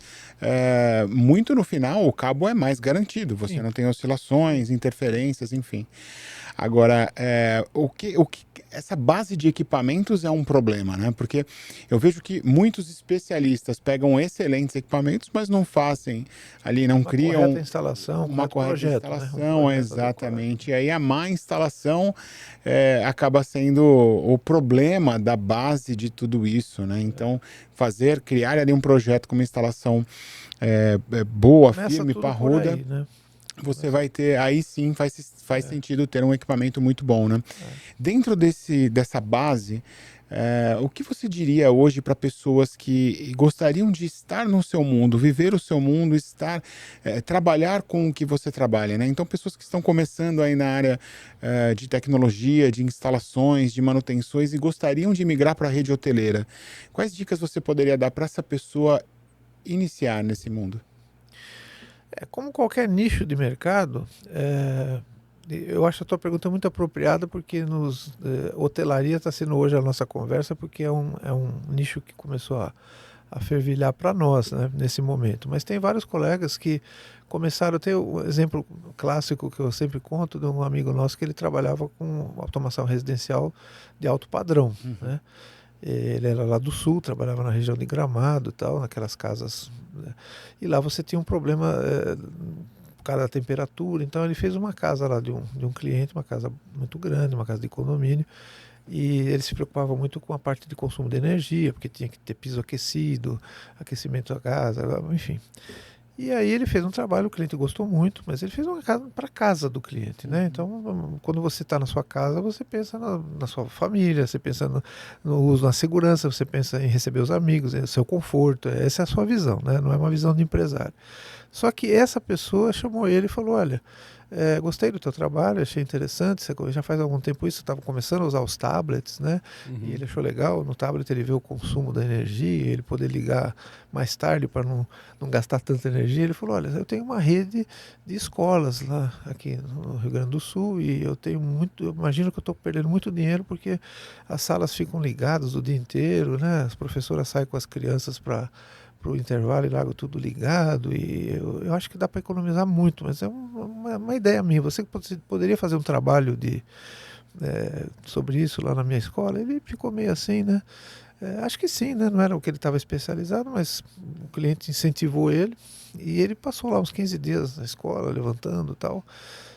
S2: muito no final o cabo é mais garantido. Você Sim. não tem oscilações, interferências, enfim. Agora, essa base de equipamentos é um problema, né? Porque eu vejo que muitos especialistas pegam excelentes equipamentos, mas não fazem ali, não criam
S3: uma correta instalação,
S2: instalação,
S3: né?
S2: Exatamente. E aí a má instalação acaba sendo o problema da base de tudo isso, né? Então, criar ali um projeto com uma instalação boa, firme, parruda.
S3: Aí, né?
S2: Você vai ter, aí sim faz sentido ter um equipamento muito bom, né? Dentro dessa base, o que você diria hoje para pessoas que gostariam de estar no seu mundo, viver o seu mundo, trabalhar com o que você trabalha, né? Então, pessoas que estão começando aí na área de tecnologia, de instalações, de manutenções e gostariam de migrar para a rede hoteleira, quais dicas você poderia dar para essa pessoa iniciar nesse mundo?
S3: Como qualquer nicho de mercado, eu acho a tua pergunta muito apropriada porque hotelaria está sendo hoje a nossa conversa porque é um nicho que começou a fervilhar para nós, né, nesse momento. Mas tem vários colegas que começaram a ter um exemplo clássico que eu sempre conto de um amigo nosso que ele trabalhava com automação residencial de alto padrão, né? Ele era lá do sul, trabalhava na região de Gramado e tal, naquelas casas, né? E lá você tinha um problema por causa da temperatura. Então ele fez uma casa lá de um cliente, uma casa muito grande, uma casa de condomínio, e ele se preocupava muito com a parte de consumo de energia, porque tinha que ter piso aquecido, aquecimento da casa, enfim. E aí ele fez um trabalho, o cliente gostou muito, mas ele fez uma casa para casa do cliente, né? Então, quando você está na sua casa, você pensa na sua família, você pensa no uso, na segurança, você pensa em receber os amigos, no seu conforto. Essa é a sua visão, né? Não é uma visão de empresário. Só que essa pessoa chamou ele e falou, olha, gostei do teu trabalho, achei interessante, você já faz algum tempo isso, estava começando a usar os tablets, né? E ele achou legal, no tablet ele vê o consumo da energia, ele poder ligar mais tarde para não gastar tanta energia. Ele falou, olha, eu tenho uma rede de escolas lá aqui no Rio Grande do Sul e eu imagino que eu estou perdendo muito dinheiro porque as salas ficam ligadas o dia inteiro, né? As professoras saem com as crianças para o intervalo e largo tudo ligado, e eu acho que dá para economizar muito, mas é uma ideia minha. Você poderia fazer um trabalho sobre isso lá na minha escola? Ele ficou meio assim, né? Acho que sim, né? Não era o que ele estava especializado, mas o cliente incentivou ele e ele passou lá uns 15 dias na escola, levantando e tal.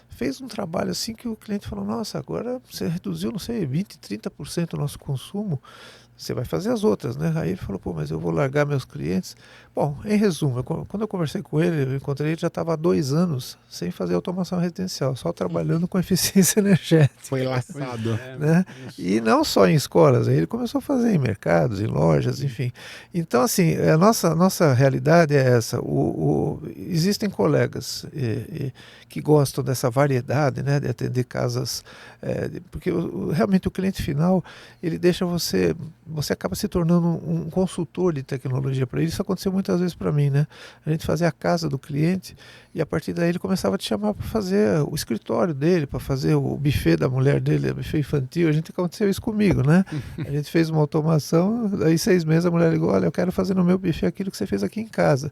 S3: Fez um trabalho assim que o cliente falou, nossa, agora você reduziu, não sei, 20%, 30% o nosso consumo, você vai fazer as outras, né? Aí ele falou, pô, mas eu vou largar meus clientes. Bom, em resumo, quando eu conversei com ele, eu encontrei ele já estava há 2 anos sem fazer automação residencial, só trabalhando com eficiência energética.
S2: Foi laçado.
S3: Né? E não só em escolas, aí ele começou a fazer em mercados, em lojas, enfim. Então, assim, a nossa realidade é essa. Existem colegas que gostam dessa variedade, né, de atender casas, porque realmente o cliente final, ele deixa você você acaba se tornando um consultor de tecnologia para ele. Isso aconteceu muitas vezes para mim, né? A gente fazia a casa do cliente e a partir daí ele começava a te chamar para fazer o escritório dele, para fazer o buffet da mulher dele, o buffet infantil. Aconteceu isso comigo, né? A gente fez uma automação, daí 6 meses a mulher ligou, olha, eu quero fazer no meu buffet aquilo que você fez aqui em casa.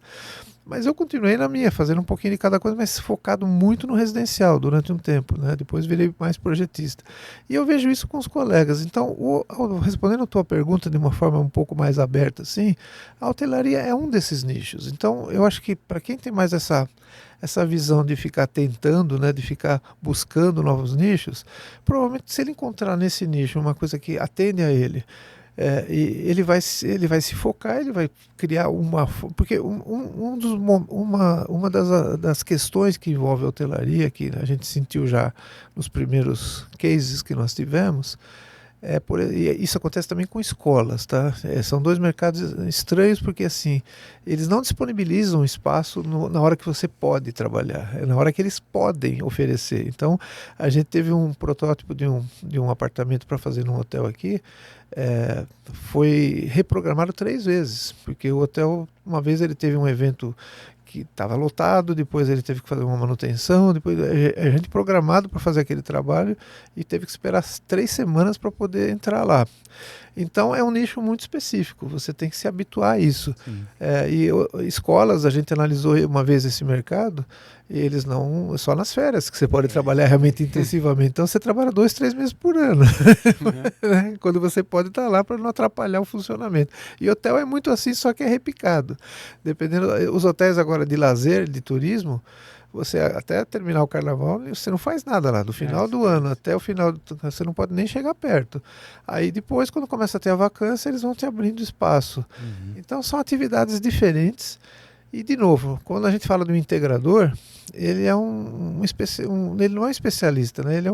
S3: Mas eu continuei na minha, fazendo um pouquinho de cada coisa, mas focado muito no residencial durante um tempo, né? Depois virei mais projetista. E eu vejo isso com os colegas. Então, respondendo a tua pergunta de uma forma um pouco mais aberta, assim, a hotelaria é um desses nichos. Então, eu acho que para quem tem mais essa visão de ficar tentando, né, de ficar buscando novos nichos, provavelmente se ele encontrar nesse nicho uma coisa que atende a ele, e ele vai se focar, ele vai criar porque uma das questões que envolve a hotelaria, que a gente sentiu já nos primeiros cases que nós tivemos, e isso acontece também com escolas, tá? São 2 mercados estranhos porque assim, eles não disponibilizam espaço na hora que você pode trabalhar, é na hora que eles podem oferecer. Então, a gente teve um protótipo de um apartamento para fazer num hotel aqui, foi reprogramado 3 vezes, porque o hotel, uma vez ele teve um evento que estava lotado, depois ele teve que fazer uma manutenção, depois a gente programado para fazer aquele trabalho e teve que esperar 3 semanas para poder entrar lá. Então é um nicho muito específico, você tem que se habituar a isso. Escolas, a gente analisou uma vez esse mercado, e eles não, é só nas férias que você pode trabalhar realmente intensivamente. Então você trabalha 2, 3 meses por ano, quando você pode estar lá para não atrapalhar o funcionamento. E hotel é muito assim, só que é repicado. Dependendo, os hotéis agora de lazer, de turismo, você até terminar o carnaval, você não faz nada lá. Do final do ano até o final, você não pode nem chegar perto. Aí depois, quando começa a ter a vacância, eles vão te abrindo espaço. Então são atividades diferentes. E de novo, quando a gente fala do integrador, ele é ele não é um especialista, né? Ele é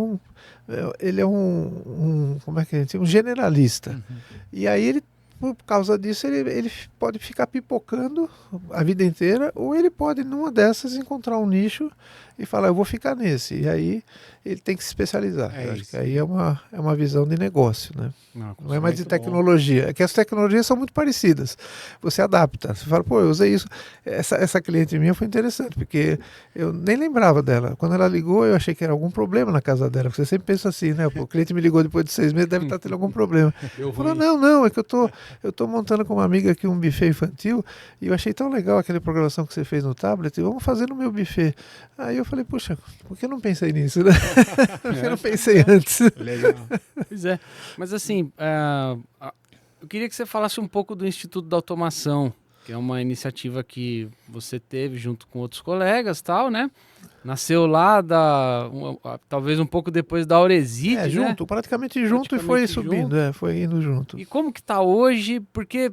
S3: como é que a gente diz? Um generalista. E aí ele, por causa disso, ele pode ficar pipocando a vida inteira, ou ele pode, numa dessas, encontrar um nicho e falar, eu vou ficar nesse. E aí ele tem que se especializar. Eu acho que aí é uma visão de negócio, né? Não é mais de tecnologia. É que as tecnologias são muito parecidas. Você adapta. Você fala, pô, eu usei isso. Essa cliente minha foi interessante, porque eu nem lembrava dela. Quando ela ligou, eu achei que era algum problema na casa dela. Porque você sempre pensa assim, né? Pô, o cliente me ligou depois de 6 meses, deve estar tendo algum problema. Falou, não, é que eu tô montando com uma amiga aqui um buffet infantil e eu achei tão legal aquela programação que você fez no tablet, vamos fazer no meu buffet. Aí eu falei, puxa, por que eu não pensei nisso, né? Por que eu não pensei antes?
S2: Legal.
S1: Pois é, mas assim, eu queria que você falasse um pouco do Instituto da Automação, que é uma iniciativa que você teve junto com outros colegas, tal, né? Nasceu lá talvez um pouco depois da Auresite, né?
S3: Junto, praticamente junto e foi subindo, foi indo junto.
S1: E como que tá hoje? Porque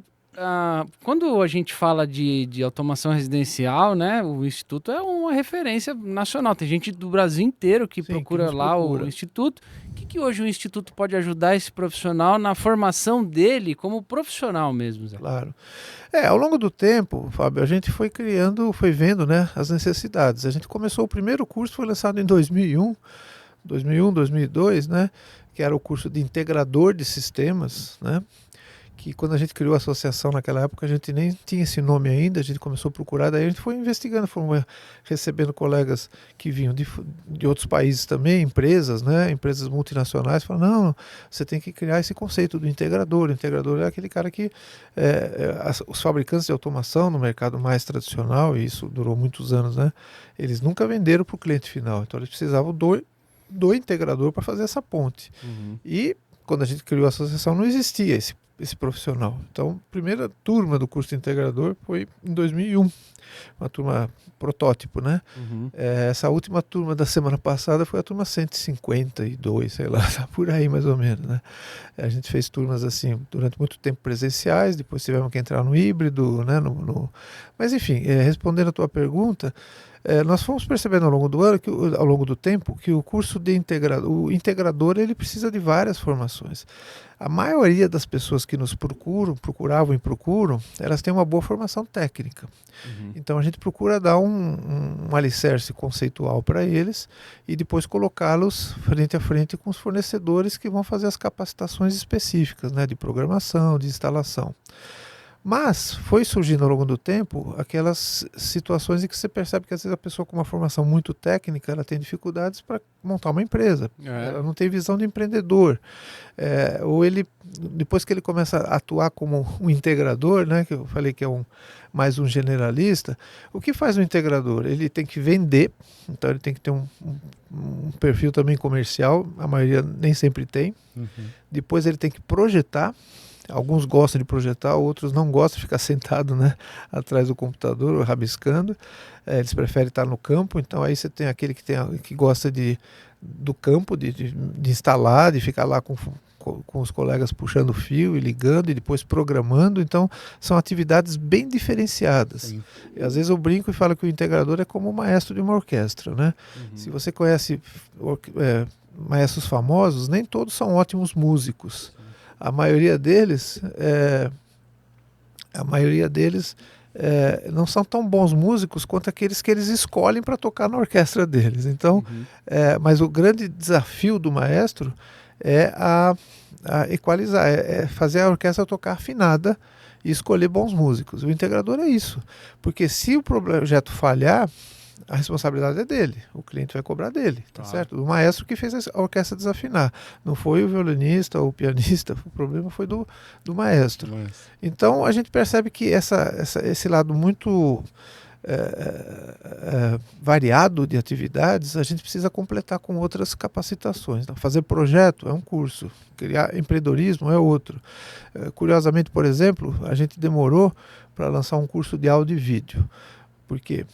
S1: quando a gente fala de automação residencial, né, o Instituto é uma referência nacional. Tem gente do Brasil inteiro que procura lá o Instituto. O que hoje o Instituto pode ajudar esse profissional na formação dele como profissional mesmo, Zé?
S3: Claro. Ao longo do tempo, Fábio, a gente foi vendo, né, as necessidades. A gente começou, o primeiro curso foi lançado em 2001, 2002, né, que era o curso de integrador de sistemas, né, que quando a gente criou a associação naquela época, a gente nem tinha esse nome ainda, a gente começou a procurar, daí a gente foi investigando, fomos recebendo colegas que vinham de outros países também, empresas, né, empresas multinacionais, falaram, não, você tem que criar esse conceito do integrador. O integrador é aquele cara que os fabricantes de automação no mercado mais tradicional, e isso durou muitos anos, né, eles nunca venderam para o cliente final, então eles precisavam do integrador para fazer essa ponte. E quando a gente criou a associação não existia esse profissional. Então, a primeira turma do curso de integrador foi em 2001, uma turma protótipo, né? Essa última turma da semana passada foi a turma 152, sei lá, tá por aí mais ou menos, né? A gente fez turmas assim, durante muito tempo presenciais, depois tivemos que entrar no híbrido, né? Mas enfim, respondendo a tua pergunta, nós fomos percebendo ao longo do ano, ao longo do tempo, que o curso de o integrador, ele precisa de várias formações. A maioria das pessoas que nos procuravam e procuram, elas têm uma boa formação técnica. Então a gente procura dar um alicerce conceitual para eles e depois colocá-los frente a frente com os fornecedores que vão fazer as capacitações específicas, né, de programação, de instalação. Mas foi surgindo ao longo do tempo aquelas situações em que você percebe que às vezes a pessoa com uma formação muito técnica, ela tem dificuldades para montar uma empresa. Ela não tem visão de empreendedor. Ou ele, depois que ele começa a atuar como um integrador, né, que eu falei que é mais um generalista, o que faz um integrador? Ele tem que vender, então ele tem que ter um perfil também comercial, a maioria nem sempre tem. Depois ele tem que projetar. Alguns gostam de projetar, outros não gostam de ficar sentado, né, atrás do computador, rabiscando. Eles preferem estar no campo. Então aí você tem aquele que gosta do campo, de instalar, de ficar lá com os colegas puxando fio e ligando e depois programando. Então são atividades bem diferenciadas. E, às vezes eu brinco e falo que o integrador é como o maestro de uma orquestra, né? Se você conhece maestros famosos, nem todos são ótimos músicos. A maioria deles não são tão bons músicos quanto aqueles que eles escolhem para tocar na orquestra deles. Então, mas o grande desafio do maestro é a equalizar, é fazer a orquestra tocar afinada e escolher bons músicos. O integrador é isso, porque se o projeto falhar, a responsabilidade é dele, o cliente vai cobrar dele, tá certo? O maestro que fez a orquestra desafinar, não foi o violinista ou o pianista, o problema foi do maestro. Então a gente percebe que esse lado muito variado de atividades, a gente precisa completar com outras capacitações. Então, fazer projeto é um curso, criar empreendedorismo é outro. Curiosamente, por exemplo, a gente demorou para lançar um curso de áudio e vídeo. Porque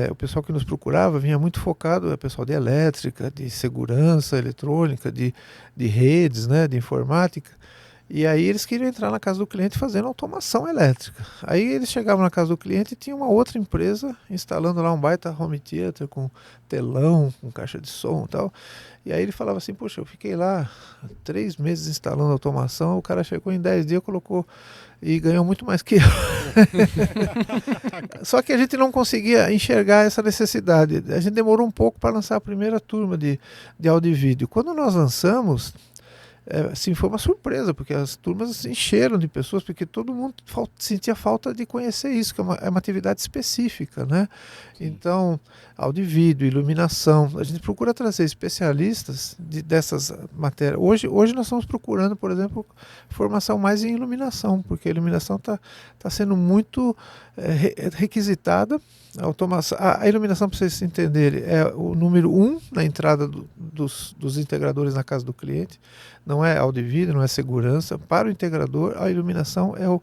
S3: o pessoal que nos procurava vinha muito focado, pessoal de elétrica, de segurança eletrônica, de redes, né, de informática. E aí eles queriam entrar na casa do cliente fazendo automação elétrica. Aí eles chegavam na casa do cliente e tinha uma outra empresa instalando lá um baita home theater com telão, com caixa de som e tal. E aí ele falava assim, poxa, eu fiquei lá 3 meses instalando automação, o cara chegou em 10 dias, colocou e ganhou muito mais que eu. Só que a gente não conseguia enxergar essa necessidade. A gente demorou um pouco para lançar a primeira turma de áudio e vídeo. Quando nós lançamos, assim, foi uma surpresa, porque as turmas se encheram de pessoas, porque todo mundo sentia falta de conhecer isso, que é uma atividade específica, né? Então, áudio e vídeo, iluminação, a gente procura trazer especialistas dessas matérias. Hoje nós estamos procurando, por exemplo, formação mais em iluminação, porque a iluminação está sendo muito requisitada. A iluminação, para vocês entenderem, é o número 1 na entrada dos integradores na casa do cliente. Não é áudio e vídeo, não é segurança. Para o integrador, a iluminação é o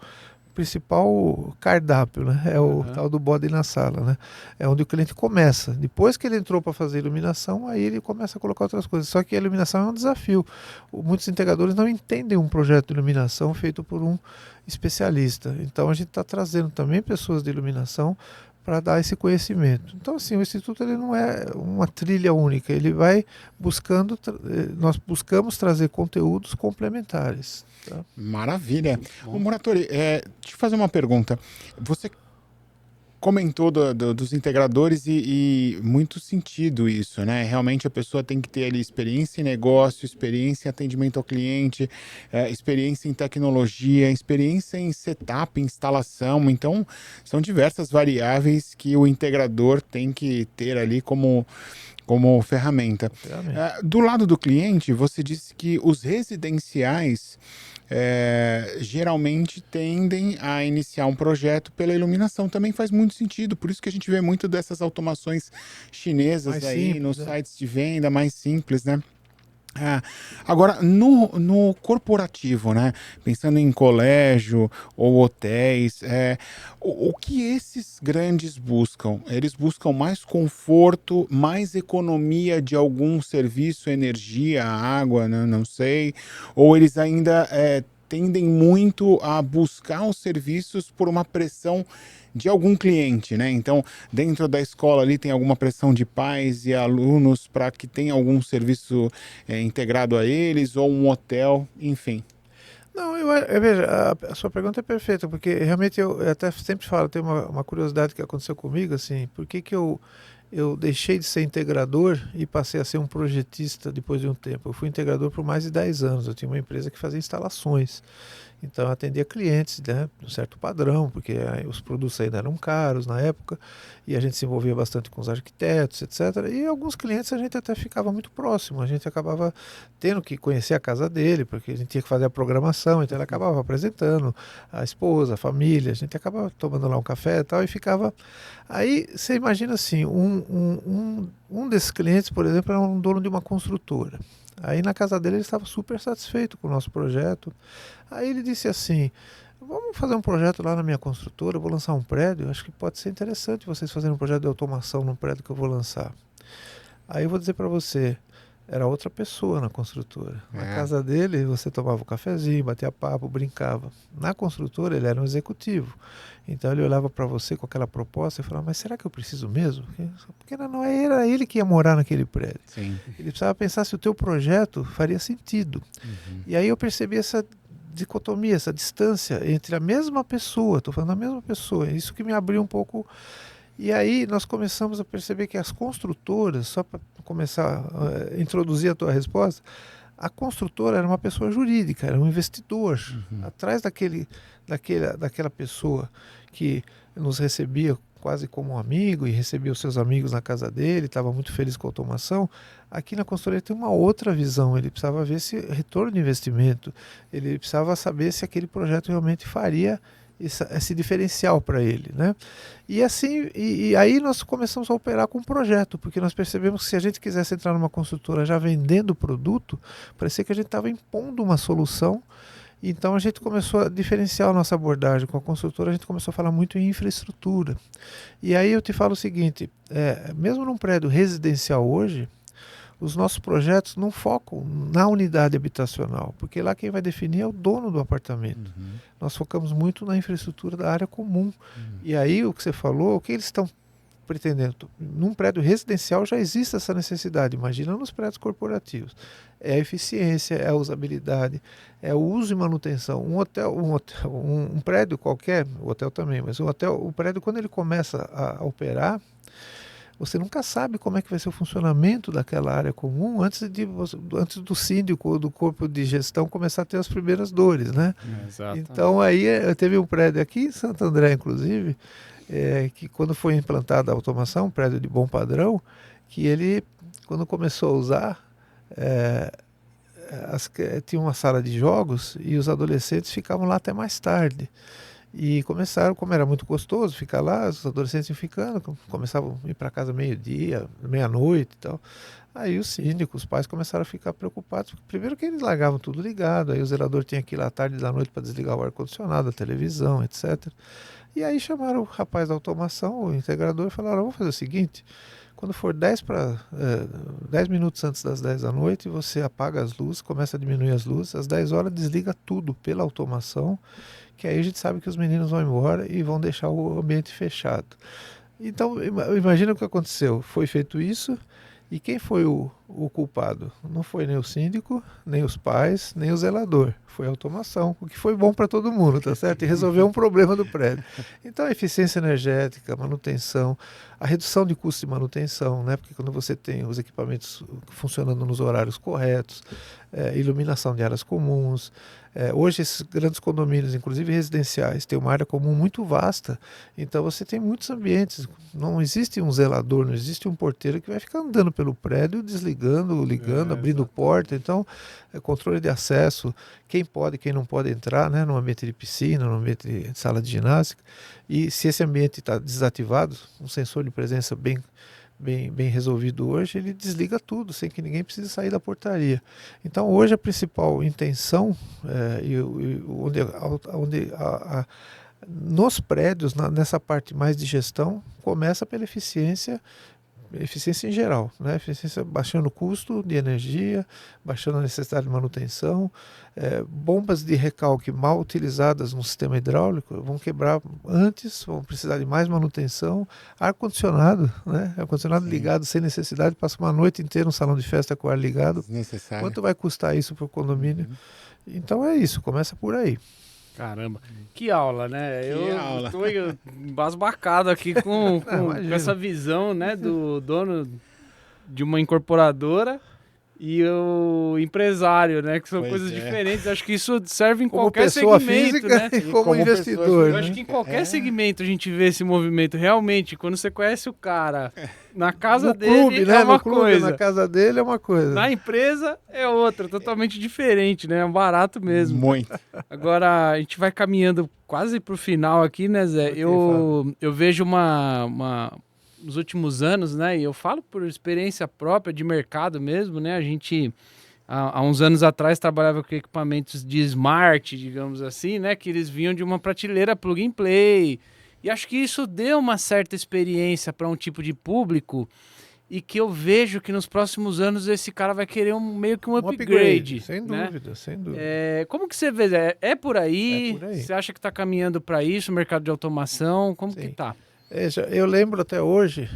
S3: principal cardápio, né? É o tal do bode na sala, né? É onde o cliente começa. Depois que ele entrou para fazer iluminação, aí ele começa a colocar outras coisas. Só que a iluminação é um desafio. Muitos integradores não entendem um projeto de iluminação feito por um especialista. Então a gente está trazendo também pessoas de iluminação para dar esse conhecimento. Então, assim, o Instituto ele não é uma trilha única, ele vai buscando, nós buscamos trazer conteúdos complementares. Tá?
S2: Maravilha. Ô, Muratori, deixa eu fazer uma pergunta. Você comentou dos integradores e muito sentido isso, né? Realmente a pessoa tem que ter ali experiência em negócio, experiência em atendimento ao cliente, experiência em tecnologia, experiência em setup, instalação. Então, são diversas variáveis que o integrador tem que ter ali como ferramenta. Do lado do cliente, você disse que os residenciais geralmente tendem a iniciar um projeto pela iluminação. Também faz muito sentido, por isso que a gente vê muito dessas automações chinesas mais aí simples, nos sites de venda mais simples, né? Agora, no corporativo, né? Pensando em colégio ou hotéis, o que esses grandes buscam? Eles buscam mais conforto, mais economia de algum serviço, energia, água, né? Não sei. Ou eles ainda tendem muito a buscar os serviços por uma pressão de algum cliente, né? Então, dentro da escola ali tem alguma pressão de pais e alunos para que tenha algum serviço integrado a eles, ou um hotel, enfim.
S3: Não, veja, a sua pergunta é perfeita, porque realmente eu até sempre falo, tem uma curiosidade que aconteceu comigo, assim, por que eu deixei de ser integrador e passei a ser um projetista depois de um tempo? Eu fui integrador por mais de 10 anos, eu tinha uma empresa que fazia instalações. Então eu atendia clientes, né, de um certo padrão, porque os produtos ainda eram caros na época, e a gente se envolvia bastante com os arquitetos, etc. E alguns clientes a gente até ficava muito próximo, a gente acabava tendo que conhecer a casa dele, porque a gente tinha que fazer a programação, então ele acabava apresentando a esposa, a família, a gente acabava tomando lá um café e tal, e ficava... Aí você imagina assim, um desses clientes, por exemplo, era um dono de uma construtora. Aí na casa dele ele estava super satisfeito com o nosso projeto. Aí ele disse assim, vamos fazer um projeto lá na minha construtora, eu vou lançar um prédio, acho que pode ser interessante vocês fazerem um projeto de automação no prédio que eu vou lançar. Aí eu vou dizer para você, era outra pessoa na construtora. Na casa dele você tomava um cafezinho, batia papo, brincava. Na construtora ele era um executivo. Então ele olhava para você com aquela proposta e falava, mas será que eu preciso mesmo? Porque não era ele que ia morar naquele prédio.
S2: Sim.
S3: Ele precisava pensar se o teu projeto faria sentido. E aí eu percebi essa dicotomia, essa distância entre a mesma pessoa, estou falando a mesma pessoa, isso que me abriu um pouco. E aí nós começamos a perceber que as construtoras, só para começar a introduzir a tua resposta, a construtora era uma pessoa jurídica, era um investidor. Atrás daquela pessoa que nos recebia quase como um amigo e recebia os seus amigos na casa dele, estava muito feliz com a automação, aqui na consultoria tem uma outra visão, ele precisava ver esse retorno de investimento, ele precisava saber se aquele projeto realmente faria esse diferencial para ele, né? E assim, e aí nós começamos a operar com um projeto, porque nós percebemos que se a gente quisesse entrar numa construtora já vendendo o produto, parecia que a gente estava impondo uma solução. Então a gente começou a diferenciar a nossa abordagem com a construtora, a gente começou a falar muito em infraestrutura. E aí eu te falo o seguinte, mesmo num prédio residencial hoje, os nossos projetos não focam na unidade habitacional, porque lá quem vai definir é o dono do apartamento. Nós focamos muito na infraestrutura da área comum. E aí o que você falou, o que eles estão pretendendo? Num prédio residencial já existe essa necessidade, imagina nos prédios corporativos. É a eficiência, é a usabilidade, é o uso e manutenção. Um prédio qualquer, o hotel também, mas o prédio quando ele começa a operar, você nunca sabe como é que vai ser o funcionamento daquela área comum antes do síndico ou do corpo de gestão começar a ter as primeiras dores, né? Então aí teve um prédio aqui em Santo André, inclusive, que quando foi implantada a automação, um prédio de bom padrão, que ele, quando começou a usar, tinha uma sala de jogos e os adolescentes ficavam lá até mais tarde. E começaram, como era muito gostoso ficar lá, os adolescentes iam ficando, começavam a ir para casa meio-dia, meia-noite e tal. Aí o síndico, os pais começaram a ficar preocupados, porque primeiro que eles largavam tudo ligado, aí o zelador tinha que ir lá à tarde da noite para desligar o ar-condicionado, a televisão, etc. E aí chamaram o rapaz da automação, o integrador, e falaram, vamos fazer o seguinte, quando for 10 minutos antes das 10 da noite, você apaga as luzes, começa a diminuir as luzes, às 10 horas desliga tudo pela automação, que aí a gente sabe que os meninos vão embora e vão deixar o ambiente fechado. Então, imagina o que aconteceu. Foi feito isso, e quem foi o culpado? Não foi nem o síndico, nem os pais, nem o zelador. Foi a automação, o que foi bom para todo mundo, tá certo? E resolveu um problema do prédio. Então, a eficiência energética, manutenção, a redução de custo de manutenção, né? Porque quando você tem os equipamentos funcionando nos horários corretos, iluminação de áreas comuns. Hoje, esses grandes condomínios, inclusive residenciais, têm uma área comum muito vasta, então você tem muitos ambientes. Não existe um zelador, não existe um porteiro que vai ficar andando pelo prédio, desligando, ligando, abrindo porta. Então, controle de acesso, quem pode, quem não pode entrar, né, no ambiente de piscina, no ambiente de sala de ginástica. E se esse ambiente está desativado, um sensor de presença bem resolvido hoje, ele desliga tudo, sem que ninguém precise sair da portaria. Então, hoje a principal intenção, nos prédios, nessa parte mais de gestão, começa pela eficiência eficiência em geral, né? Eficiência baixando o custo de energia, baixando a necessidade de manutenção, bombas de recalque mal utilizadas no sistema hidráulico vão quebrar antes, vão precisar de mais manutenção, ar-condicionado, né? Ar-condicionado ligado sem necessidade, passa uma noite inteira no salão de festa com o ar ligado.
S2: Desnecessário.
S3: Quanto vai custar isso para o condomínio? Então é isso, começa por aí.
S1: Caramba, que aula, né? Eu
S2: aula.
S1: tô embasbacado aqui com essa visão, né, do dono de uma incorporadora e o empresário, né, que são
S2: Pois
S1: coisas
S2: é.
S1: diferentes. Acho que isso serve em
S3: Como
S1: qualquer
S3: pessoa
S1: segmento,
S3: física
S1: né?
S3: e como
S2: como
S3: investidor.
S2: pessoa-
S1: Eu
S3: né?
S1: acho que em qualquer segmento a gente vê esse movimento. Realmente, quando você conhece o cara na casa
S3: No
S1: dele,
S3: clube, né?
S1: é uma
S3: No clube,
S1: coisa.
S3: na casa dele é uma coisa.
S1: Na empresa é outra, totalmente diferente, né? É um barato mesmo.
S2: Muito.
S1: Agora, a gente vai caminhando quase pro final aqui, né, Zé?
S3: Ok,
S1: Eu vejo nos últimos anos, né, e eu falo por experiência própria de mercado mesmo, né, a gente, há uns anos atrás, trabalhava com equipamentos de smart, digamos assim, né, que eles vinham de uma prateleira plug and play, e acho que isso deu uma certa experiência para um tipo de público, e que eu vejo que nos próximos anos esse cara vai querer meio que um upgrade,
S3: sem
S1: né?
S3: dúvida, sem dúvida.
S1: Como que você vê? É por aí?
S3: É por aí.
S1: Você acha que está caminhando para isso, o mercado de automação? Como que
S3: Sim.
S1: tá?
S3: Eu lembro até hoje,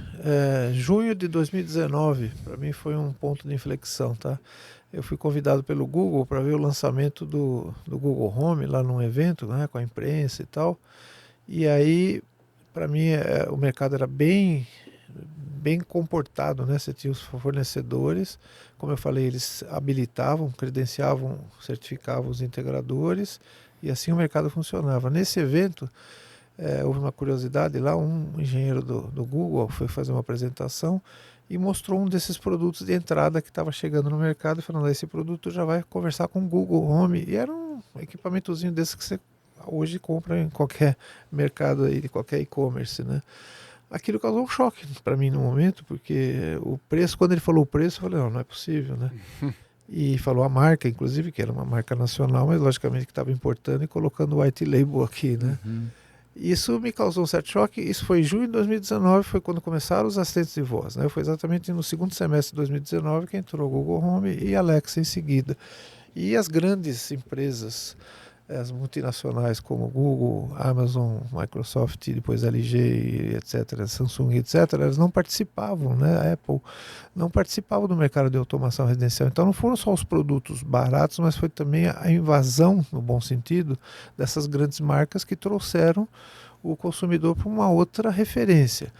S3: junho de 2019, para mim foi um ponto de inflexão, tá? Eu fui convidado pelo Google para ver o lançamento do Google Home lá num evento, né, com a imprensa e tal. E aí, para mim, o mercado era bem comportado, né? Você tinha os fornecedores, como eu falei, eles habilitavam, credenciavam, certificavam os integradores e assim o mercado funcionava. Nesse evento, houve uma curiosidade lá, um engenheiro do Google foi fazer uma apresentação e mostrou um desses produtos de entrada que estava chegando no mercado e falando, esse produto já vai conversar com o Google Home, e era um equipamentozinho desse que você hoje compra em qualquer mercado aí, de qualquer e-commerce, né? Aquilo causou um choque para mim no momento, porque o preço, quando ele falou o preço, eu falei, não é possível, né? E falou a marca, inclusive, que era uma marca nacional, mas logicamente que estava importando e colocando o white label aqui, né? Isso me causou um certo choque. Isso foi em junho de 2019, foi quando começaram os assistentes de voz, né? Foi exatamente no segundo semestre de 2019 que entrou o Google Home e a Alexa em seguida. E as grandes empresas, as multinacionais como Google, Amazon, Microsoft, depois LG, etc., Samsung, etc., elas não participavam, né? A Apple não participava do mercado de automação residencial. Então não foram só os produtos baratos, mas foi também a invasão, no bom sentido, dessas grandes marcas que trouxeram o consumidor para uma outra referência.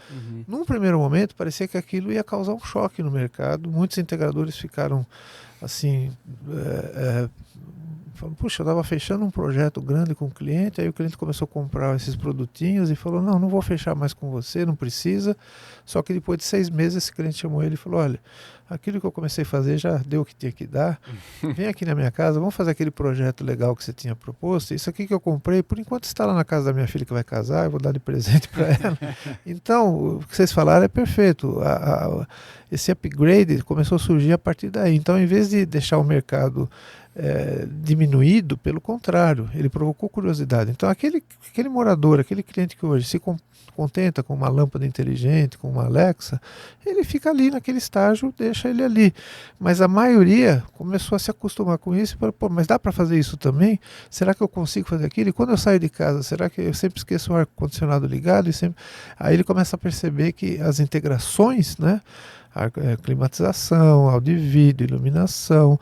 S3: Num primeiro momento, parecia que aquilo ia causar um choque no mercado. Muitos integradores ficaram assim... Puxa, eu estava fechando um projeto grande com o cliente, aí o cliente começou a comprar esses produtinhos e falou, não vou fechar mais com você, não precisa. Só que depois de 6 meses esse cliente chamou ele e falou, olha, aquilo que eu comecei a fazer já deu o que tinha que dar, vem aqui na minha casa, vamos fazer aquele projeto legal que você tinha proposto, isso aqui que eu comprei, por enquanto está lá na casa da minha filha que vai casar, eu vou dar de presente para ela. Então, o que vocês falaram é perfeito, esse upgrade começou a surgir a partir daí. Então, em vez de deixar o mercado diminuído, pelo contrário, ele provocou curiosidade. Então aquele morador, aquele cliente que hoje se contenta com uma lâmpada inteligente, com uma Alexa, ele fica ali naquele estágio, deixa ele ali. Mas a maioria começou a se acostumar com isso e falou, pô, mas dá para fazer isso também? Será que eu consigo fazer aquilo? E quando eu saio de casa, será que eu sempre esqueço o ar-condicionado ligado? Aí ele começa a perceber que as integrações, né? Climatização, áudio e vídeo, iluminação,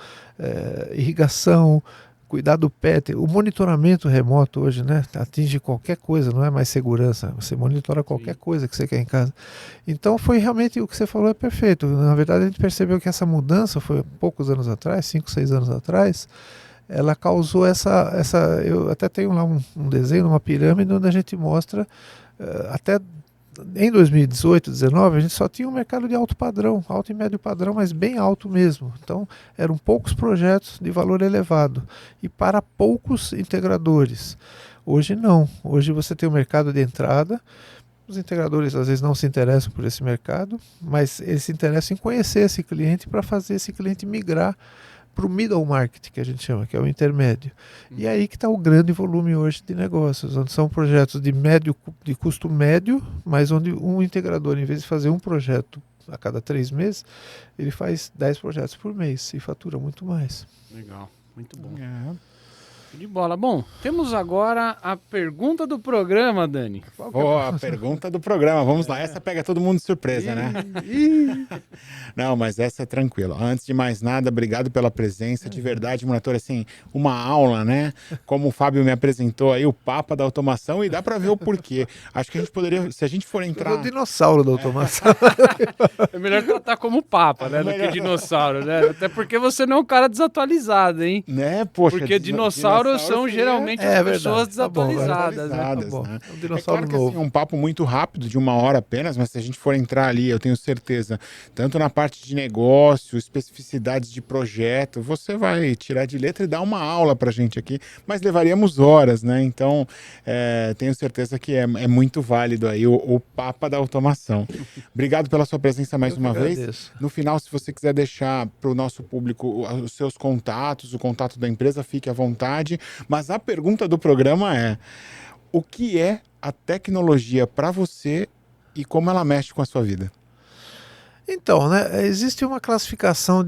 S3: irrigação, cuidar do pet, o monitoramento remoto hoje, né, atinge qualquer coisa, não é mais segurança, você monitora qualquer coisa que você quer em casa. Então foi realmente o que você falou, é perfeito. Na verdade a gente percebeu que essa mudança foi poucos anos atrás, 5, 6 anos atrás, ela causou eu até tenho lá um desenho, uma pirâmide onde a gente mostra até em 2018, 2019, a gente só tinha um mercado de alto padrão, alto e médio padrão, mas bem alto mesmo. Então, eram poucos projetos de valor elevado e para poucos integradores. Hoje não. Hoje você tem um mercado de entrada. Os integradores às vezes não se interessam por esse mercado, mas eles se interessam em conhecer esse cliente para fazer esse cliente migrar para o middle market, que a gente chama, que é o intermédio. E aí que está o grande volume hoje de negócios, onde são projetos de custo médio, mas onde um integrador, em vez de fazer um projeto a cada 3 meses, ele faz 10 projetos por mês e fatura muito mais.
S1: Legal, muito bom. De bola. Bom, temos agora a pergunta do programa, Dani.
S2: A pergunta do programa. Vamos lá. Essa pega todo mundo de surpresa, né? Não, mas essa é tranquila. Antes de mais nada, obrigado pela presença. De verdade, monitor, assim, uma aula, né? Como o Fábio me apresentou aí, o Papa da automação, e dá para ver o porquê. Acho que a gente poderia, se a gente for entrar...
S3: O dinossauro da automação.
S1: É melhor tratar como Papa, né? Do que dinossauro, né? Até porque você não é um cara desatualizado, hein?
S2: Né? Poxa,
S1: porque dinossauros são geralmente as pessoas desatualizadas, né?
S2: Né? É claro que assim, é um papo muito rápido, de 1 hora apenas, mas se a gente for entrar ali, eu tenho certeza, tanto na parte de negócio, especificidades de projeto, você vai tirar de letra e dar uma aula pra gente aqui, mas levaríamos horas, né? Então, tenho certeza que é muito válido aí o Papa da automação. Obrigado pela sua presença mais uma vez. No final, se você quiser deixar para o nosso público os seus contatos, o contato da empresa, fique à vontade. Mas a pergunta do programa é: o que é a tecnologia para você e como ela mexe com a sua vida?
S3: Então, né, existe uma classificação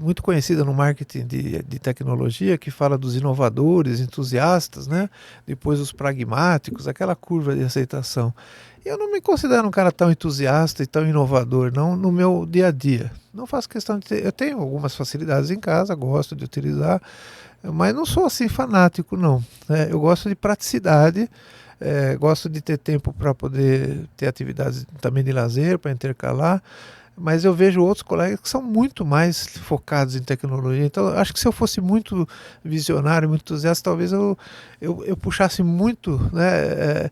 S3: muito conhecida no marketing de tecnologia que fala dos inovadores, entusiastas, né, depois os pragmáticos, aquela curva de aceitação. Eu não me considero um cara tão entusiasta e tão inovador, não, no meu dia a dia. Não faço questão de ter. Eu tenho algumas facilidades em casa, gosto de utilizar, mas não sou assim fanático, não. Eu gosto de praticidade, gosto de ter tempo para poder ter atividades também de lazer, para intercalar, mas eu vejo outros colegas que são muito mais focados em tecnologia. Então, acho que se eu fosse muito visionário, muito entusiasta, talvez eu puxasse muito, né,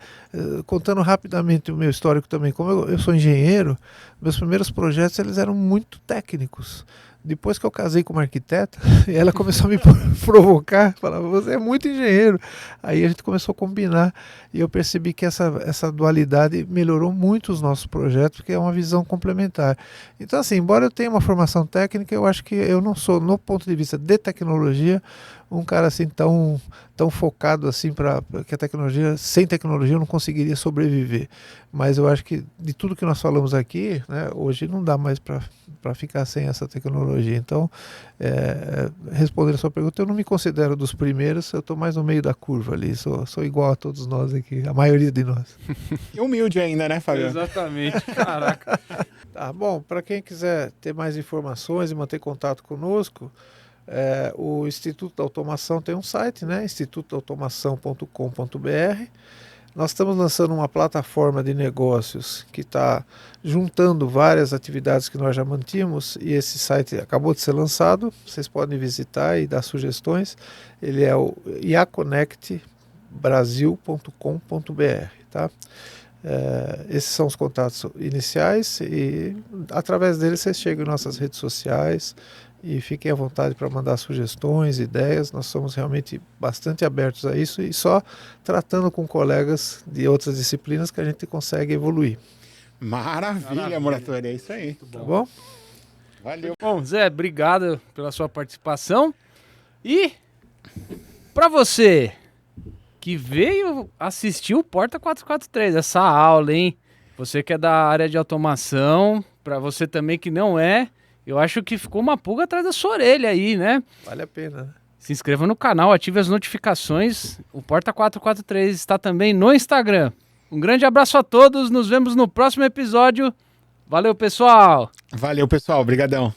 S3: contando rapidamente o meu histórico também. Como eu sou engenheiro, meus primeiros projetos eles eram muito técnicos. Depois que eu casei com uma arquiteta, ela começou a me provocar, falava, você é muito engenheiro. Aí a gente começou a combinar e eu percebi que essa dualidade melhorou muito os nossos projetos, porque é uma visão complementar. Então, assim, embora eu tenha uma formação técnica, eu acho que eu não sou, no ponto de vista de tecnologia, um cara assim tão focado assim para que a tecnologia, sem tecnologia eu não conseguiria sobreviver. Mas eu acho que de tudo que nós falamos aqui, né, hoje não dá mais para ficar sem essa tecnologia. Então, respondendo a sua pergunta, eu não me considero dos primeiros, eu estou mais no meio da curva ali, sou igual a todos nós aqui, a maioria de nós.
S2: E humilde ainda, né, Fábio?
S1: Exatamente, caraca.
S3: Tá bom, para quem quiser ter mais informações e manter contato conosco, o Instituto da Automação tem um site, né? institutoautomação.com.br. Nós estamos lançando uma plataforma de negócios que está juntando várias atividades que nós já mantínhamos, e esse site acabou de ser lançado, vocês podem visitar e dar sugestões. Ele é o iaconectbrasil.com.br, tá? Esses são os contatos iniciais e através deles vocês chegam em nossas redes sociais e fiquem à vontade para mandar sugestões, ideias. Nós somos realmente bastante abertos a isso e só tratando com colegas de outras disciplinas que a gente consegue evoluir.
S2: Maravilha, Moratória, é isso aí.
S3: Tá bom?
S2: Valeu.
S1: Bom, Zé, obrigado pela sua participação. E para você que veio assistir o Porta 443, essa aula, hein? Você que é da área de automação, para você também que não é, eu acho que ficou uma pulga atrás da sua orelha aí, né?
S3: Vale a pena, né?
S1: Se inscreva no canal, ative as notificações. O Porta 443 está também no Instagram. Um grande abraço a todos, nos vemos no próximo episódio. Valeu, pessoal!
S2: Valeu, pessoal. Obrigadão.